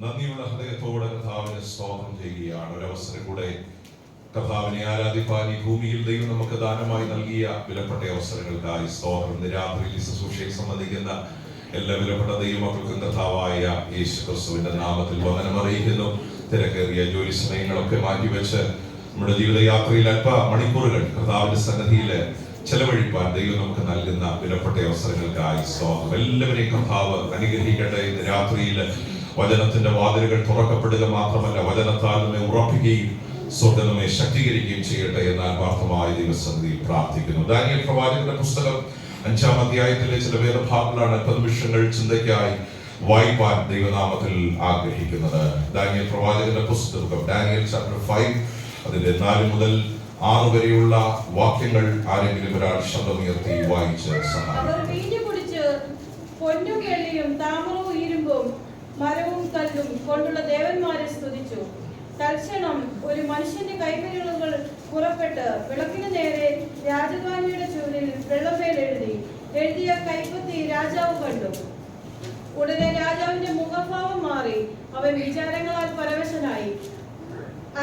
നന്ദിയുള്ള ഹൃദയത്തോടെ കർത്താവിനെ സ്തോത്രം ചെയ്യുകയാണ്. ഒരവസരം കൂടെ കർത്താവിനെ ആരാധിപ്പാൻ ഈ ഭൂമിയിൽ ദൈവം നമുക്ക് ദാനമായി നൽകിയ വിലപ്പെട്ട അവസരങ്ങൾക്കായി സ്തോത്രം. ഇന്ന് രാത്രിയിൽ ശുശ്രൂഷയെ സംബന്ധിക്കുന്ന എല്ലാ വിലപ്പെട്ട ദൈവമക്കൾക്കും കർത്താവായ യേശു ക്രിസ്തുവിന്റെ നാമത്തിൽ വന്ദനം അറിയിക്കുന്നു. തിരക്കേറിയ ജോലി സമയങ്ങളൊക്കെ മാറ്റിവെച്ച് നമ്മുടെ ജീവിതയാത്രയിൽ അല്പ മണിക്കൂറുകൾ കർത്താവിന്റെ സന്നിധിയിൽ ചെലവഴിപ്പാൻ ദൈവം നമുക്ക് നൽകുന്ന വിലപ്പെട്ട അവസരങ്ങൾക്കായി സ്തോത്രം. എല്ലാവരെയും കർത്താവ് അനുഗ്രഹിക്കട്ടെ. ഇന്ന് രാത്രിയിൽ വചനത്തിന്റെ വാതിലുകൾ തുറക്കപ്പെടുക മാത്രമല്ല, വചനത്താൽ നമ്മെ ഉറപ്പിക്കുകയും സ്വർഗ്ഗം നമ്മെ ശക്തീകരിക്കുകയും ചെയ്യട്ടെ എന്ന് ആത്മാർത്ഥമായ ദൈവസന്നിധിയിൽ പ്രാർത്ഥിക്കുന്നു. ദാനിയേൽ പ്രവാചകന്റെ പുസ്തകം 5-ാം അധ്യായത്തിലെ ചില വേദഭാഗങ്ങളാണ് അല്പനിമിഷങ്ങൾ ചിന്തയ്ക്കായി വായിപ്പാൻ ദൈവനാമത്തിൽ ആഗ്രഹിക്കുന്നത്. ദാനിയേൽ പ്രവാചകന്റെ പുസ്തകം ഡാനിയേൽ ചാപ്റ്റർ 5 അതിന്റെ 4 മുതൽ 6 വരെയുള്ള വാക്യങ്ങൾ ആരെങ്കിലും ഒരാൾ ശബ്ദമുയർത്തി വായിച്ച് സഹായിക്കും. പൊന്നും വെള്ളിയും താമ്രവും ഇരുമ്പും മരവും കല്ലും കൊണ്ടുള്ള ദേവന്മാരെ സ്തുതിച്ചു. തൽക്ഷണം ഒരു മനുഷ്യന്റെ കൈവിരലുകൾ പുറപ്പെട്ട് വിളക്കിന് നേരെ രാജധാനിയുടെ ചുവരിൽ വെള്ളമേൽ എഴുതിയ കൈപ്പത്തി രാജാവ് കണ്ടു. ഉടനെ രാജാവിന്റെ മുഖഭാവം മാറി അവൻ വിചാരങ്ങളാൽ പരവശനായി.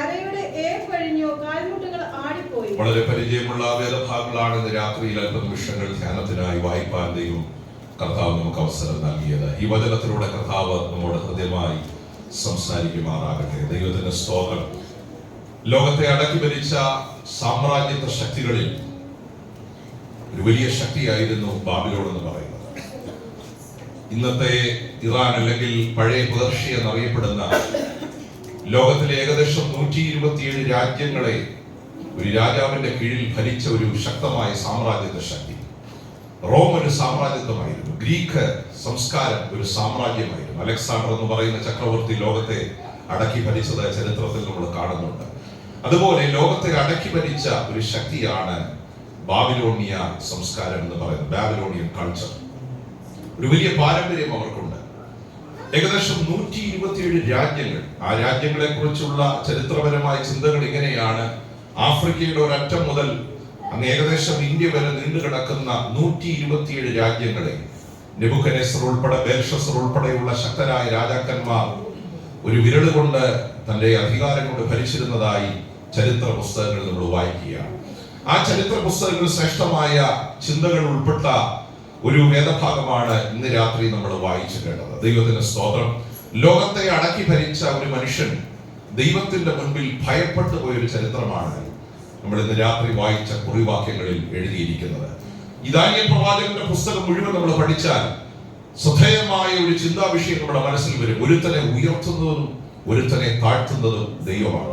അരയുടെ കഴിഞ്ഞോ കാൽമുട്ടുകൾ ആടിപ്പോയി. വളരെ പരിചയമുള്ള വേദഭാഗങ്ങളാണ് ഇന്ന് രാത്രിയിൽ അല്പനിമിഷങ്ങൾ ധ്യാനത്തിനായി വായിപ്പാൻ ദൈവം കർത്താവ് നമുക്ക് അവസരം നൽകിയത്. ഈ വചനത്തിലൂടെ കർത്താവ് നമ്മോട് ഹൃദ്യമായി സംസാരിക്കുമാറാകട്ടെ. ദൈവത്തിന്റെ സ്തോത്രം. ലോകത്തെ അടക്കി ഭരിച്ച സാമ്രാജ്യത്വ ശക്തികളിൽ ഒരു വലിയ ശക്തിയായിരുന്നു ബാബിലോൺ എന്ന് പറയുന്നത്. ഇന്നത്തെ ഇറാൻ അല്ലെങ്കിൽ പഴയ പേർഷ്യ എന്നറിയപ്പെടുന്ന ലോകത്തിലെ ഏകദേശം 127 രാജ്യങ്ങളെ ഒരു രാജാവിന്റെ കീഴിൽ ഭരിച്ച ഒരു ശക്തമായ സാമ്രാജ്യത്വ ശക്തി. റോം ഒരു സാമ്രാജ്യത്വമായിരുന്നു. ഗ്രീക്ക് സംസ്കാരം ഒരു സാമ്രാജ്യമായിരുന്നു. അലക്സാണ്ടർ എന്ന് പറയുന്ന ചക്രവർത്തി ലോകത്തെ അടക്കി ഭരിച്ചത് ചരിത്രത്തിൽ നമ്മൾ കാണുന്നുണ്ട്. അതുപോലെ ലോകത്തെ അടക്കി ഭരിച്ച ഒരു ശക്തിയാണ് ബാബിലോണിയ സംസ്കാരം എന്ന് പറയുന്നത്, ബാബിലോണിയൻ കൾച്ചർ. ഒരു വലിയ പാരമ്പര്യം അവർക്കുണ്ട്. ഏകദേശം 127 രാജ്യങ്ങൾ. ആ രാജ്യങ്ങളെ കുറിച്ചുള്ള ചരിത്രപരമായ ചിന്തകൾ ഇങ്ങനെയാണ്. ആഫ്രിക്കയുടെ ഒരറ്റം മുതൽ അങ്ങ് ഏകദേശം ഇന്ത്യ വരെ നീണ്ടു കിടക്കുന്ന 127 രാജ്യങ്ങളെ നെബൂഖദ്നേസർ ഉൾപ്പെടെ ബേൽഷസ്സർ ഉൾപ്പെടെയുള്ള ശക്തരായ രാജാക്കന്മാർ ഒരു വിരല് കൊണ്ട് തന്റെ അധികാരം കൊണ്ട് ഭരിച്ചിരുന്നതായി ചരിത്ര പുസ്തകങ്ങൾ നമ്മൾ വായിക്കുകയാണ്. ആ ചരിത്ര പുസ്തകങ്ങളിൽ ശ്രേഷ്ഠമായ ചിന്തകൾ ഉൾപ്പെട്ട ഒരു വേദഭാഗമാണ് ഇന്ന് രാത്രി നമ്മൾ വായിച്ചു കേട്ടത്. ദൈവത്തിന്റെ സ്തോത്രം. ലോകത്തെ അടക്കി ഭരിച്ച ഒരു മനുഷ്യൻ ദൈവത്തിന്റെ മുൻപിൽ ഭയപ്പെട്ടു പോയൊരു ചരിത്രമാണ് നമ്മൾ ഇന്ന് രാത്രി വായിച്ച കുറിവാക്യങ്ങളിൽ എഴുതിയിരിക്കുന്നത്. ഈ ദാനിയേൽ പ്രവാചകന്റെ പുസ്തകം മുഴുവൻ നമ്മൾ പഠിച്ചാൽ ശ്രദ്ധേയമായ ഒരു ചിന്താ വിഷയം നമ്മുടെ മനസ്സിൽ വരും. ഒരുത്തനെ ഉയർത്തുന്നതും ഒരുത്തനെ താഴ്ത്തുന്നതും ദൈവമാണ്.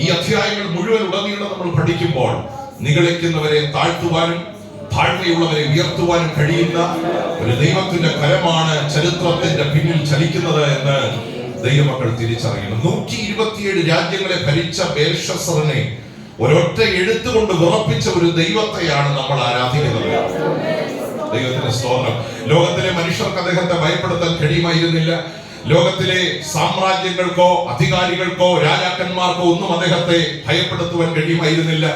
ഈ അധ്യായങ്ങൾ മുഴുവൻ ഉടനീളം നമ്മൾ പഠിക്കുമ്പോൾ നിഗളിക്കുന്നവരെ താഴ്ത്തുവാനും താഴ്മയുള്ളവരെ ഉയർത്തുവാനും കഴിയുന്ന ഒരു ദൈവത്തിന്റെ കരമാണ് ചരിത്രത്തിന്റെ പിന്നിൽ ചലിക്കുന്നത് എന്ന് ദൈവമക്കൾ തിരിച്ചറിയണം. 127 രാജ്യങ്ങളെ ഭരിച്ച ബേൽഷസ്സറിനെ ഒരൊറ്റ എഴുത്തുകൊണ്ട് വിറപ്പിച്ച ഒരു ദൈവത്തെയാണ് നമ്മൾ ആരാധിക്കുന്നത്. ദൈവത്തിന്റെ സ്തോത്രം. ലോകത്തിലെ മനുഷ്യർക്ക് അദ്ദേഹത്തെ ഭയപ്പെടുത്താൻ കഴിയുമായിരുന്നില്ല. ലോകത്തിലെ സാമ്രാജ്യങ്ങൾക്കോ അധികാരികൾക്കോ രാജാക്കന്മാർക്കോ ഒന്നും അദ്ദേഹത്തെ ഭയപ്പെടുത്തുവാൻ കഴിയുമായിരുന്നില്ല.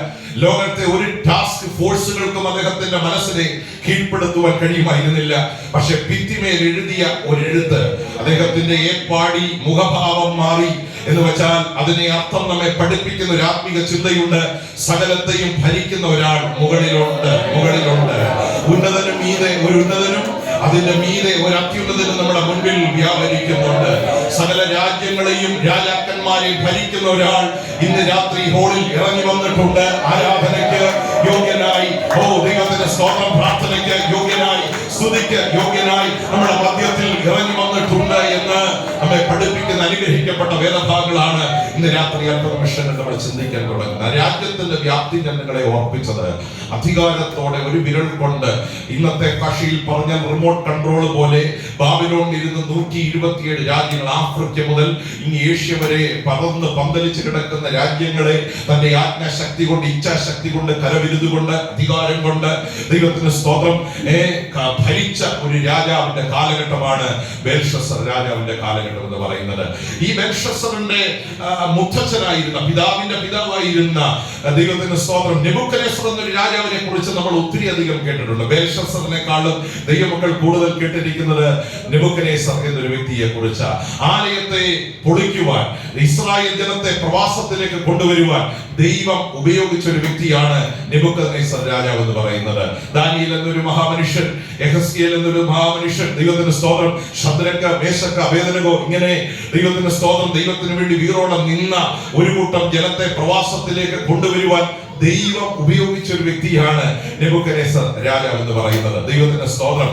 ലോകത്തെ ഒരു ടാസ്ക് ഫോഴ്സുകൾക്കും അദ്ദേഹത്തിന്റെ മനസ്സിനെ കീഴ്പ്പെടുത്തുവാൻ കഴിയുമായിരുന്നില്ല. പക്ഷെ ഭിത്തിമേൽ എഴുതിയ ഒരു എഴുത്ത്, അദ്ദേഹത്തിന്റെ ഏർപ്പാടി മുഖഭാവം മാറി എന്ന് വെച്ചാൽ അതിനെ അർത്ഥം നമ്മെ പഠിപ്പിക്കുന്ന ഒരു ആത്മീക ചിന്തയുണ്ട്. സകലത്തെയും ഭരിക്കുന്ന ഒരാൾ മുകളിലുണ്ട്. ഉന്നതനും മീതെ ഒരു ഉന്നതനും അതിന്റെ മീതെ ഒരു അത്യുന്നതനും നമ്മുടെ മുൻപിൽ വ്യാപരിക്കുന്നുണ്ട്. സകല രാജ്യങ്ങളെയും രാജാക്കന്മാരെയും ഭരിക്കുന്ന ഒരാൾ ഇന്ന് രാത്രി ഹോളിൽ ഇറങ്ങി വന്നിട്ടുണ്ട്. ആരാധനയ്ക്ക് യോഗ്യനായി, ദൈവത്തിന്റെ സ്തോത്രം, പ്രാർത്ഥനയ്ക്ക് യോഗ്യനായി, സ്തുതിക്ക് യോഗ്യനായി നമ്മുടെ മധ്യത്തിൽ ഇറങ്ങി വന്നിട്ടുണ്ട് എന്ന് നമ്മെ പഠിപ്പിക്കുന്ന അനുഗ്രഹിക്കപ്പെട്ട വേദഭാഗങ്ങളാണ് ഇന്ന് രാത്രി അല്പനിമിഷങ്ങൾ നമ്മൾ ചിന്തിക്കാൻ തുടങ്ങുന്നത്. രാജ്യത്തിന്റെ വ്യാപ്തി ഞാൻ നിങ്ങളെ ഓർപ്പിച്ചത് അധികാരത്തോടെ ഒരു വിരൽ കൊണ്ട് ഇന്നത്തെ ഭാഷയിൽ പറഞ്ഞാൽ റിമോട്ട് കൺട്രോൾ പോലെ ബാബിലോണിൽ ഇരുന്ന് 127 രാജ്യങ്ങൾ, ആഫ്രിക്ക മുതൽ ഇനി ഏഷ്യ വരെ പറന്ന് പന്തലിച്ച് കിടക്കുന്ന രാജ്യങ്ങളെ തന്റെ ആജ്ഞാശക്തി കൊണ്ട്, ഇച്ഛാശക്തി കൊണ്ട്, കരവിരുതുകൊണ്ട്, അധികാരം കൊണ്ട് ദൈവത്തിന് സ്തോത്രം ഭരിച്ച ഒരു രാജാവിന്റെ കാലഘട്ടമാണ് ബേൽഷസ്സർ രാജാവിന്റെ കാലഘട്ടം എന്ന് പറയുന്നത്. ഈ ബെൽഷസ്സറിന്റെ മുത്തച്ഛനായിരുന്ന, പിതാവിന്റെ പിതാവായിരുന്ന, ദൈവത്തിന് സ്തോത്രം, നെബൂഖദ്നേസർ എന്നൊരു രാജാവിനെ കുറിച്ച് നമ്മൾ ഒത്തിരി അധികം കേട്ടിട്ടുണ്ട്. ബെൽഷസ്സറിനെക്കാളും ദൈവമക്കൾ കൂടുതൽ കേട്ടിരിക്കുന്നത് നെബൂഖദ്നേസർ എന്നൊരു വ്യക്തിയെ കുറിച്ച്. ആലയത്തെ പൊളിക്കുവാൻ, ഇസ്രായേൽ ജനത്തെ പ്രവാസത്തിലേക്ക് കൊണ്ടുവരുവാൻ ദൈവം ഉപയോഗിച്ച ഒരു വ്യക്തിയാണ് നെബൂഖദ്നേസർ രാജാവ് എന്ന് പറയുന്നത്. ദാനിയേൽ എന്നൊരു മഹാമനുഷ്യൻ, യെഹസ്കേൽ എന്നൊരു മഹാമനുഷ്യൻ, ദൈവത്തിന് സ്തോത്രം, ശദ്രക്ക്, മേശക്ക്, അബേദ്നെഗോ, ഇങ്ങനെ ദൈവത്തിന് സ്തോത്രം, ദൈവത്തിന് വേണ്ടി വീറോളം നിന്ന ഒരു കൂട്ടം ജനത്തെ പ്രവാസത്തിലേക്ക് കൊണ്ടുവരുവാൻ ദൈവം ഉപയോഗിച്ച ഒരു വ്യക്തിയാണ് നെബൂഖദ്നേസർ രാജാവ് എന്ന് പറയുന്നത്. ദൈവത്തിന്റെ സ്തോത്രം.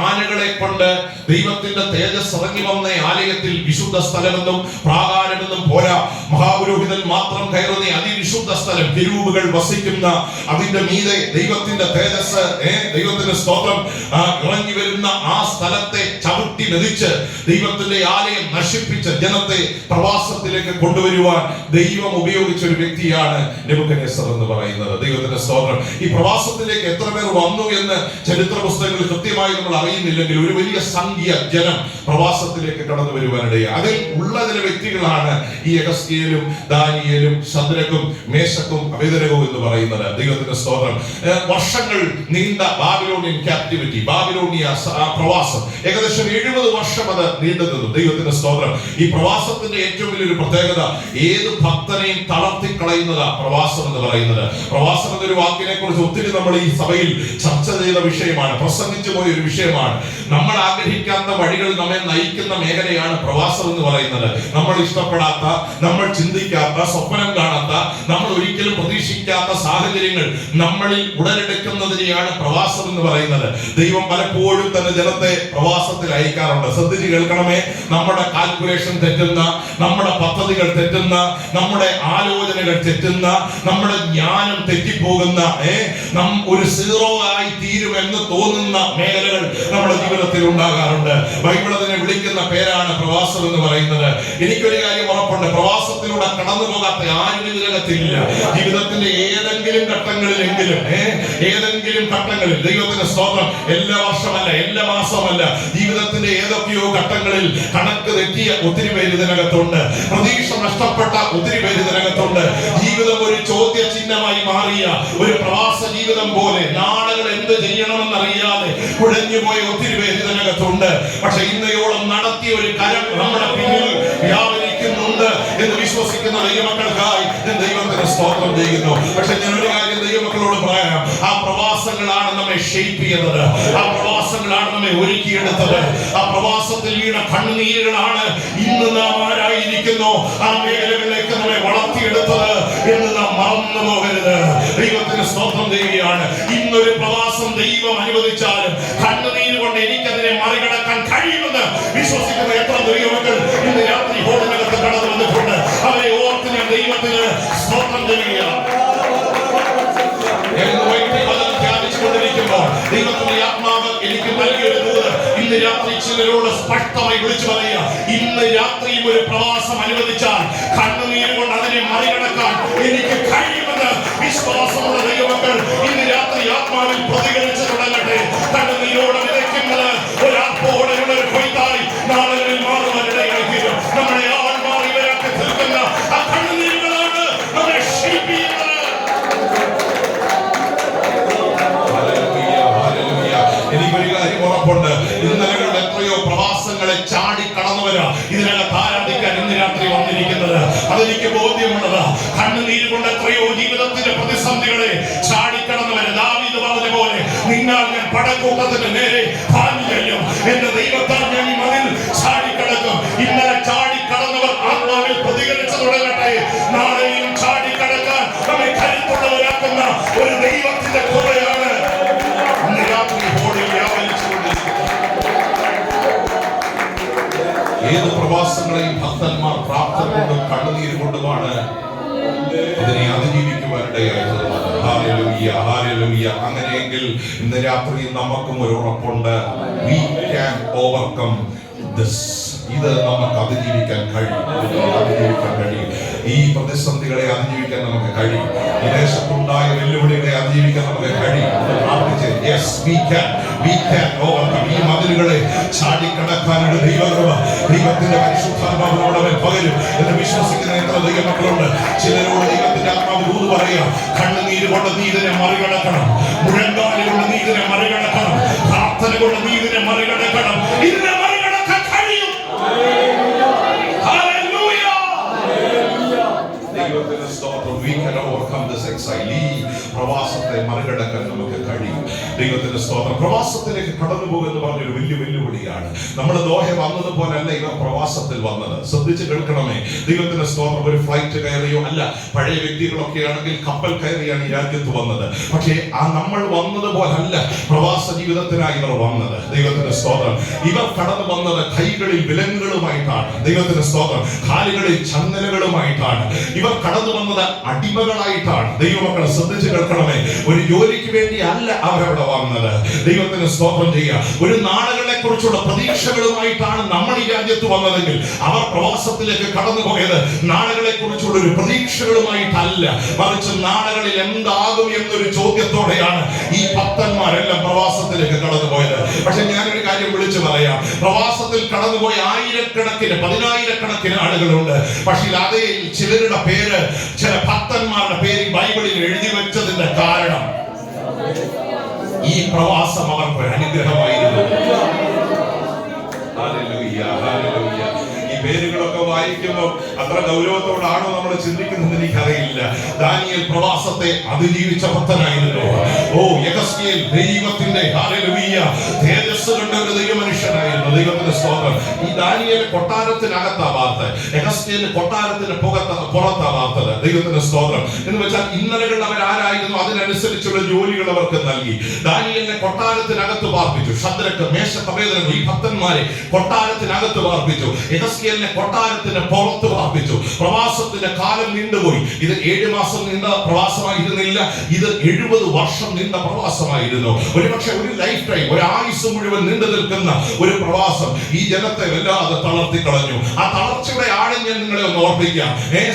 ആനകളെ കൊണ്ട് ദൈവത്തിന്റെ തേജസ് ഇറങ്ങി വന്ന ആലയത്തിൽ വിശുദ്ധ സ്ഥലമെന്നും പ്രാകാരമെന്നും പോരാ, മഹാപുരോഹിതൻ മാത്രം കയറുന്ന അതിവിശുദ്ധ സ്ഥലം, കെരൂബുകൾ വസിക്കുന്ന അതിന്റെ മീതെ ദൈവത്തിന്റെ തേജസ്, ദൈവത്തിന്റെ സ്തോത്രം ഇറങ്ങി വരുന്ന ആ സ്ഥലത്തെ ചവിട്ടി മെതിച്ച് ദൈവത്തിന്റെ ആലയം നശിപ്പിച്ച ജനത്തെ പ്രവാസത്തിലേക്ക് കൊണ്ടുവരുവാൻ ദൈവം ഉപയോഗിച്ച ഒരു വ്യക്തിയാണ് നെബൂഖദ്നേസർ എന്ന് പറയുന്നത്. ദൈവത്തിന്റെ സ്തോത്രം. ഈ പ്രവാസത്തിലേക്ക് എത്ര പേർ വന്നു എന്ന് ചരിത്ര പുസ്തകങ്ങളിൽ കൃത്യമായി നമ്മൾ അറിയുന്നില്ലെങ്കിൽ ഒരു വലിയ സംഖ്യ ജനം പ്രവാസത്തിലേക്ക് കടന്നു വരുവാനിടയായി. അതിൽ ഉള്ള ചില വ്യക്തികളാണ് ഈ യെഹസ്കേലും ദാനിയേലും ശദ്രക്കും മേശക്കും അബേദ്നെഗോവും എന്ന് പറയുന്നത്. ദൈവത്തിന്റെ സ്തോത്രം. വർഷങ്ങൾ നീണ്ട ബാബിലോണിയൻ ക്യാപ്റ്റിവിറ്റി, ബാബിലോണിയ പ്രവാസം, ഏകദേശം 70 വർഷം അത് നീണ്ടു നിന്നു. ദൈവത്തിന്റെ സ്തോത്രം. ഈ പ്രവാസത്തിന്റെ ഏറ്റവും വലിയൊരു പ്രത്യേകത, ഏത് ഭക്തനെയും തളർത്തി കളയുന്നതാ പ്രവാസം എന്ന് പറയുന്നത്. പ്രവാസം എന്നൊരു വാക്കിനെ കുറിച്ച് ഒത്തിരി നമ്മൾ ഈ സഭയിൽ ചർച്ച ചെയ്ത വിഷയമാണ്, പ്രസംഗിച്ചു പോയ ഒരു വിഷയമാണ്. നമ്മൾ ആഗ്രഹിക്കാത്ത വഴികൾ നമ്മെ നയിക്കുന്ന മേഖലയാണ് പ്രവാസം എന്ന് പറയുന്നത്. നമ്മൾ ഇഷ്ടപ്പെടാത്ത, നമ്മൾ ചിന്തിക്കാത്ത, സ്വപ്നം കാണാത്ത, നമ്മൾ ഒരിക്കലും പ്രതീക്ഷിക്കാത്ത സാഹചര്യങ്ങൾ നമ്മളിൽ ഉടലെടുക്കുന്നതിനെയാണ് പ്രവാസം എന്ന് പറയുന്നത്. ദൈവം പലപ്പോഴും തന്നെ ജനത്തെ പ്രവാസത്തിൽ അയക്കാറുണ്ട്. ശ്രദ്ധിച്ച് കേൾക്കണമേ. നമ്മുടെ കാൽക്കുലേഷൻ തെറ്റുന്ന, നമ്മുടെ പദ്ധതികൾ തെറ്റുന്ന, നമ്മുടെ ആലോചനകൾ തെറ്റുന്ന, നമ്മുടെ ജ്ഞാനം തെറ്റിപ്പോകുന്ന, ഒരു സീറോ ആയി തീരുമെന്ന് തോന്നുന്ന മേഖലകൾ നമ്മുടെ ജീവിതത്തിൽ ഉണ്ടാകാറുണ്ട്. ബൈബിൾ അതിനെ വിളിക്കുന്ന പേരാണ് പ്രവാസം എന്ന് പറയുന്നത്. എനിക്കൊരു കാര്യം ഉറപ്പുണ്ട്, പ്രവാസത്തിലൂടെ കടന്നു പോകാത്ത ആരും ഇതിനകത്തില്ല. ജീവിതത്തിന്റെ ഏതെങ്കിലും ഘട്ടങ്ങളിലെങ്കിലും, ഏതെങ്കിലും ഘട്ടങ്ങളിൽ, ദൈവത്തിന്റെ സ്തോത്രം, എല്ലാ വർഷമല്ല, എല്ലാ മാസമല്ല, ജീവിതത്തിന്റെ ഏതൊക്കെയോ ഘട്ടങ്ങളിൽ കണക്ക് തെറ്റിയ ഒത്തിരി പേര് ഇതിനകത്തുണ്ട്. പ്രതീക്ഷ നഷ്ടപ്പെട്ട ഒത്തിരി പേര് ഇതിനകത്തുണ്ട്. ജീവിതം ഒരു ചോദ്യ ചിഹ്നമായി മാറിയ ഒരു പ്രവാസ ജീവിതം പോലെ നാളുകൾ എന്ത് ചെയ്യണമെന്നറിയാതെ കുഴഞ്ഞുപോയ ഒത്തിരി പേര് ഇതിനകത്തുണ്ട്. പക്ഷെ ഇന്നയോളം നടത്തിയ ഒരു കരം നമ്മുടെ പിന്നിൽ വ്യാപരിക്കുന്നുണ്ട് എന്ന് വിശ്വസിക്കുന്ന ദൈവമക്കൾക്കായി ഞാൻ ദൈവത്തിന് സ്തോത്രം ചെയ്യുന്നു. പക്ഷെ ഞാൻ ഒരു കാര്യം ദൈവമക്കളോട് പറയാം, ആ പ്രവാസങ്ങളാണ് നമ്മെ ഷേപ്പ് ചെയ്തത്, ആ പ്രവാസങ്ങളാണ് നമ്മെ ഒരുക്കിയെടുത്തത്, ആ പ്രവാസത്തിൽ വീണ കണ്ണുനീരുകളാണ് ഇന്ന് നാം ആരായിരിക്കുന്നു ആ മേഖലകളിലേക്ക് നമ്മെ വളർത്തിയെടുത്തത് എന്ന് നാം മറന്നു പോകരുത്. ദൈവത്തിന് സ്തോത്രം ചെയ്യുകയാണ്. ഇന്നൊരു പ്രവാസം ദൈവം അനുവദിച്ചാലും കണ്ണുനീര് കൊണ്ട് എനിക്കതിനെ മറികടക്കാൻ കഴിയുമെന്ന് വിശ്വസിക്കുന്ന എത്ര ദൈവമക്കൾ ഇന്ന് രാത്രി ഹോളിനകത്ത് കടന്നു വന്നിട്ടുണ്ട്. അവരെ ഓർത്ത് ഞാൻ ദൈവത്തിന് സ്തോത്രം ചെയ്യുകയാണ്. ദൈവത്തിന്റെ ആത്മാവ് എനിക്ക് നൽകിയൊരു ദൂത് ഇന്ന് രാത്രി ചിലരോട് സ്പഷ്ടമായി വിളിച്ചു പറയുക, ഇന്ന് രാത്രിയും ഒരു പ്രവാസം അനുവദിച്ചാൽ കണ്ണുനീര് കൊണ്ട് അതിനെ മറികടക്കാൻ എനിക്ക് കഴിയുമെന്ന് വിശ്വാസമുള്ള ദൈവമക്കൾ ഇന്ന് രാത്രി ആത്മാവിൽ പ്രതികരിച്ചു തുടങ്ങട്ടെ. കണ്ണുനീരോടെ വിതയ്ക്കുന്നത് ഒരാൾപ്പോടെ ഒരു കൊയ്ത്തായി നാളുകളിൽ മാറുവാനിടയായി തീരും. നമ്മുടെ ആൾമാർ ഇവരൊക്കെ തീർക്കുന്ന ആ കണ്ണുനീരുകളാണ് നമ്മളെ ഷേപ്പ് ചെയ്യുന്നത്. എനിക്കൊരു കാര്യം ഉറപ്പുണ്ട്, ഇന്നലകളിൽ എത്രയോ പ്രവാസങ്ങളെ ചാടി കടന്നു വരാം ഇതിനകത്ത് ആരാധിക്കാൻ ഇന്ന് രാത്രി വന്നിരിക്കുന്നത്. അതെനിക്ക് ബോധ്യമുള്ളതാ. കണ്ണുനീര് കൊണ്ട് എത്രയോ ജീവിതത്തിന്റെ പ്രതിസന്ധികളെ ചാടിക്കടന്നു വരാം. ദാവീദ് പറഞ്ഞ പോലെ, നിന്നാൽ ഞാൻ പടക്കൂട്ടത്തിന് നേരെ പാഞ്ഞു ചെല്ലും, എന്റെ ദൈവത്താൽ ഞാൻ ഈ മതിൽ ചാടിക്കടക്കും. ഇന്നലെ ചാടിക്കടന്നവർ ആത്മാവിൽ പ്രതികരിച്ചു തുടങ്ങട്ടെ. നാളെയും ചാടിക്കടക്കാൻ നമ്മെ കരുത്തുള്ളവരാക്കുന്ന ഒരു ദൈവത്തിന്റെ കൃപയാണ് ഇന്ന് രാത്രി ഹോളിൽ വ്യാപരിച്ചുകൊണ്ടിരിക്കുന്നത്. ഏത് പ്രവാസങ്ങളെയും ഭക്തന്മാർ പ്രാർത്ഥന കൊണ്ടും കണ്ണുനീര് കൊണ്ടുമാണ് അതിനെ അതിജീവിക്കുവാനിടയായത്. Hallelujah, hallelujah. അങ്ങനെയെങ്കിൽ ഇന്ന് രാത്രി നമുക്കും ഒരു ഉറപ്പുണ്ട്, we can overcome this. ഇത് നമുക്ക് അതിജീവിക്കാൻ കഴിയും. ഈ പ്രതിസന്ധികളെ അതിജീവിക്കാൻ നമുക്ക് കഴിയും. ഈ ദേശത്തുണ്ടായ വെല്ലുവിളികളെ അതിജീവിക്കാൻ നമുക്ക് കഴിയും. പ്രാർത്ഥിച്ച്, yes we can. We can overcome. ഈ മതിലുകളെ ചാടിക്കടക്കാനുള്ള ദൈവകൃപ ദൈവത്തിന്റെ പരിശുദ്ധാത്മാവ് നമ്മുടെ മേൽ പകരും എന്ന് വിശ്വസിക്കുന്ന എത്ര ദൈവമക്കളുണ്ട്. ചിലരോട് ദൈവത്തിന്റെ ആത്മാവ് ദൂത് പറയാം, കണ്ണുനീര് കൊണ്ട് നീ ഇതിനെ മറികടക്കണം, മുഴങ്കാല് കൊണ്ട് നീ ഇതിനെ മറികടക്കണം, പ്രാർത്ഥന കൊണ്ട് നീ ഇതിനെ മറികടക്കണം. ഇതിനെ മറികടക്കാൻ കഴിയും. ദൈവത്തിന്റെ സ്തോത്രം. We can overcome this exile. ഈ പ്രവാസത്തെ മറികടക്കാൻ നമുക്ക് കഴിയും. ദൈവത്തിന്റെ സ്തോത്രം. പ്രവാസത്തിലേക്ക് കടന്നു പോകുമെന്ന് പറഞ്ഞൊരു വലിയ വെല്ലുവിളിയാണ്. നമ്മൾ ദോഹ വന്നതുപോലല്ല ഇവർ പ്രവാസത്തിൽ വന്നത്. ശ്രദ്ധിച്ച് കേൾക്കണമേ. ദൈവത്തിന്റെ സ്തോത്രം. ഒരു ഫ്ലൈറ്റ് കയറിയോ അല്ല, പഴയ വ്യക്തികളൊക്കെ ആണെങ്കിൽ കപ്പൽ കയറിയാണ് ഈ രാജ്യത്ത് വന്നത്. പക്ഷേ ആ നമ്മൾ വന്നതുപോലല്ല പ്രവാസ ജീവിതത്തിനായി ഇവർ വന്നത്. ദൈവത്തിന്റെ സ്തോത്രം. ഇവർ കടന്നു വന്നത് കൈകളിൽ വിലങ്ങുകളുമായിട്ടാണ്. ദൈവത്തിന്റെ സ്തോത്രം. കാലുകളിൽ ചങ്ങലകളുമായിട്ടാണ്. ഇവർ കടന്നു വന്നത് അടിമകളായിട്ടാണ്. ദൈവമക്കളെ ശ്രദ്ധിച്ച് കേൾക്കണമേ. ഒരു ജോലിക്ക് വേണ്ടി അല്ല അവരവിടെ വന്നത്. ദൈവത്തിന് സ്തോത്രം ചെയ്യുക. ഒരു നാളുകളെ കുറിച്ചുള്ള പ്രതീക്ഷകളുമായിട്ടാണ് നമ്മൾ ഈ രാജ്യത്ത് വന്നതെങ്കിൽ അവർ പ്രവാസത്തിലേക്ക് കടന്നു പോയത് നാളുകളെ കുറിച്ചുള്ള ഒരു പ്രതീക്ഷകളുമായിട്ടല്ല, മറിച്ച് നാളുകളിൽ എന്താകും എന്നൊരു ചോദ്യത്തോടെയാണ് ഈ ഭക്തന്മാരെല്ലാം പ്രവാസത്തിലേക്ക് കടന്നു പോയത്. പക്ഷെ ഞാനൊരു കാര്യം വിളിച്ചു പറയാം. പ്രവാസത്തിൽ കടന്നുപോയ ആയിരക്കണക്കിന് പതിനായിരക്കണക്കിന് ആളുകളുണ്ട്. പക്ഷേ അതേ ചിലരുടെ പേര്, ചില ഭക്തന്മാരുടെ പേര് ബൈബിളിൽ എഴുതി വെച്ചതിന്റെ കാരണം ഈ പ്രവാസം അവർക്ക് അനുഗ്രഹമായിരുന്നു. Hallelujah, hallelujah. ഈ പേരുകളൊക്കെ വായിക്കുമ്പോൾ അത്ര ഗൗരവത്തോടാണോ നമ്മൾ ചിന്തിക്കുന്നത് എനിക്കറിയില്ല. ദാനിയേൽ പ്രവാസത്തെ അതിജീവിച്ച ഭക്തനായിരുന്നു. യെഹെസ്കേൽ ദൈവത്തിന്റെ ഹല്ലേലൂയ തേജസ്സ് കണ്ട ഒരു ദൈവമനുഷ്യനായിരുന്നു. ദൈവത്തിന്റെ സ്തോത്രം. ഈ ദാനിയേൽ കൊട്ടാരത്തിനകത്താ വാർത്ത, യെഹെസ്കേൽ കൊട്ടാരത്തിന് പുറത്താ വാർത്തത്. ദൈവത്തിന്റെ സ്തോത്രം. എന്ന് വെച്ചാൽ ഇന്നലകൾ അവരാരായിരുന്നു അതിനനുസരിച്ചുള്ള ജോലികൾ അവർക്ക് നൽകി. ദാനിയേലിനെ കൊട്ടാരത്തിനകത്ത് പാർപ്പിച്ചു. ശദ്രക്ക്, മേശക്ക്, അബേദ്നെഗോ ഈ ഭക്തന്മാരെ കൊട്ടാരത്തിനകത്ത് പാർപ്പിച്ചു. യെഹെസ്കേലിനെ കൊട്ടാരത്തിന് പുറത്ത് പാർപ്പിച്ചു. പ്രവാസത്തിന്റെ കാലം നീണ്ടുപോയി. ഇത് 7 മാസം നീണ്ട പ്രവാസമായിരുന്നില്ല, ഇത് 70 വർഷം നീണ്ട പ്രവാസമായിരുന്നു. ഒരുപക്ഷെ ഒരു ലൈഫ് ടൈം, ഒരു ആയുസ് മുഴുവൻ നീണ്ടു നിൽക്കുന്ന ഒരു പ്രവാസം ഈ ജനത്തെ വല്ലാതെ തളർത്തി കളഞ്ഞു. ആ തളർച്ചയുടെ ആഴം ഞാൻ നിങ്ങളെ ഒന്ന് ഓർപ്പിക്കാം.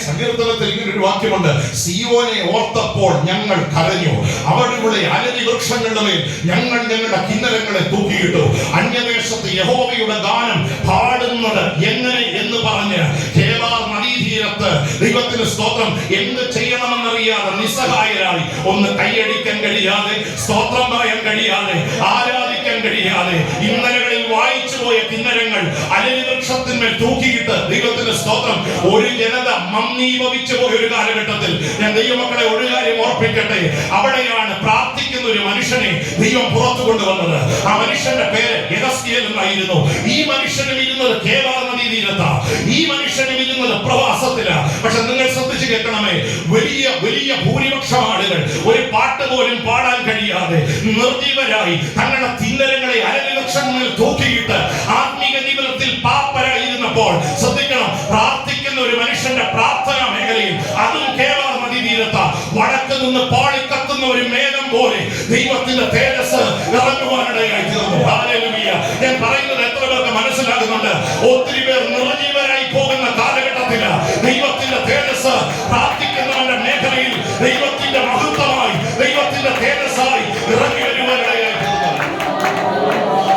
സങ്കീർത്തനത്തിൽ ഇങ്ങനെ ഒരു വാക്യമുണ്ട്, സിയോനെ ഓർത്തപ്പോൾ ഞങ്ങൾ കരഞ്ഞു, അവരുടെ അലരി വൃക്ഷങ്ങളുടെ മേൽ ഞങ്ങൾ ഞങ്ങളുടെ കിന്നരങ്ങളെ തൂക്കിയിട്ടു. അന്യദേശത്ത് യഹോവയുടെ ഗാനം പാടുന്നത് എങ്ങനെ എന്ന് പറഞ്ഞ് കേബാർ നദീതീരത്ത് ദൈവത്തിന് സ്തോത്രം എന്ത് ചെയ്യണമെന്നറിയാതെ നിസ്സഹായരായി, ഒന്ന് കൈയടിക്കാൻ കഴിയാതെ, സ്തോത്രം പറയാൻ കഴിയാതെ, ആരാധിക്കാൻ കഴിയാതെ, ഇന്നലകളിൽ വായിച്ചു പോയ കിന്നരങ്ങൾ അലരി വൃക്ഷത്തിന്മേൽ തൂക്കിയിട്ട് ദൈവത്തിന്റെ സ്തോത്രം ഒരു ജനത മന്ദീഭവിച്ചു പോയ ഒരു കാലഘട്ടത്തിൽ ഞാൻ ദൈവമക്കളെ ഒരു കാര്യം ഓർപ്പിക്കട്ടെ. അവിടെയാണ് പ്രാർത്ഥിക്കുന്ന ഒരു മനുഷ്യനെ ദൈവം പുറത്തു കൊണ്ടുവന്നത്. ആ മനുഷ്യന്റെ പേര് യെഹെസ്കേൽ എന്നായിരുന്നു. ഈ മനുഷ്യനും ഇരുന്നത് കേബാർ നദീതീരത്താ. ഈ മനുഷ്യനും ഇരുന്നത് പ്രവാസത്തിലാ. പക്ഷെ നിങ്ങൾ ശ്രദ്ധിച്ചു കേൾക്കണമേ, വലിയ വലിയ ഭൂരിപക്ഷം ആളുകൾ ഒരു പാട്ട് പോലും പാടാൻ കഴിയാതെ നിർജീവരായി തങ്ങളുടെ തിന്നരങ്ങളെ അലരി വൃക്ഷങ്ങളിൽ തൂക്കിയിട്ട് ആത്മീക ജീവിതത്തിൽ പാപ്പരായിരുന്നപ്പോൾ ശ്രദ്ധിക്കണം, പ്രാർത്ഥിക്കുന്ന ഒരു മനുഷ്യന്റെ പ്രാർത്ഥനാ മേഖലയിൽ, അതും കേബാർ നദീതീരത്താ, വടക്ക് നിന്ന് പാളിക്കത്തുന്ന ഒരു മേഘം പോലെ ദൈവത്തിന്റെ തേജസ് ഇറങ്ങുവാനിടയായി തീർന്നു. ഹല്ലേലൂയ. ഞാൻ പറയുന്നത് എത്ര പേർക്ക് മനസ്സിലാകുന്നുണ്ട്? ഒത്തിരി പേർ നിർജീവരായി പോകുന്ന കാലഘട്ടത്തില് ദൈവത്തിന്റെ തേജസ് പ്രാർത്ഥിക്കുന്നവന്റെ മേഖലയിൽ ദൈവത്തിന്റെ മഹത്വമായി, ദൈവത്തിന്റെ തേജസ്സായി ഇറങ്ങി വരുവാനിടയായി തീർന്നു.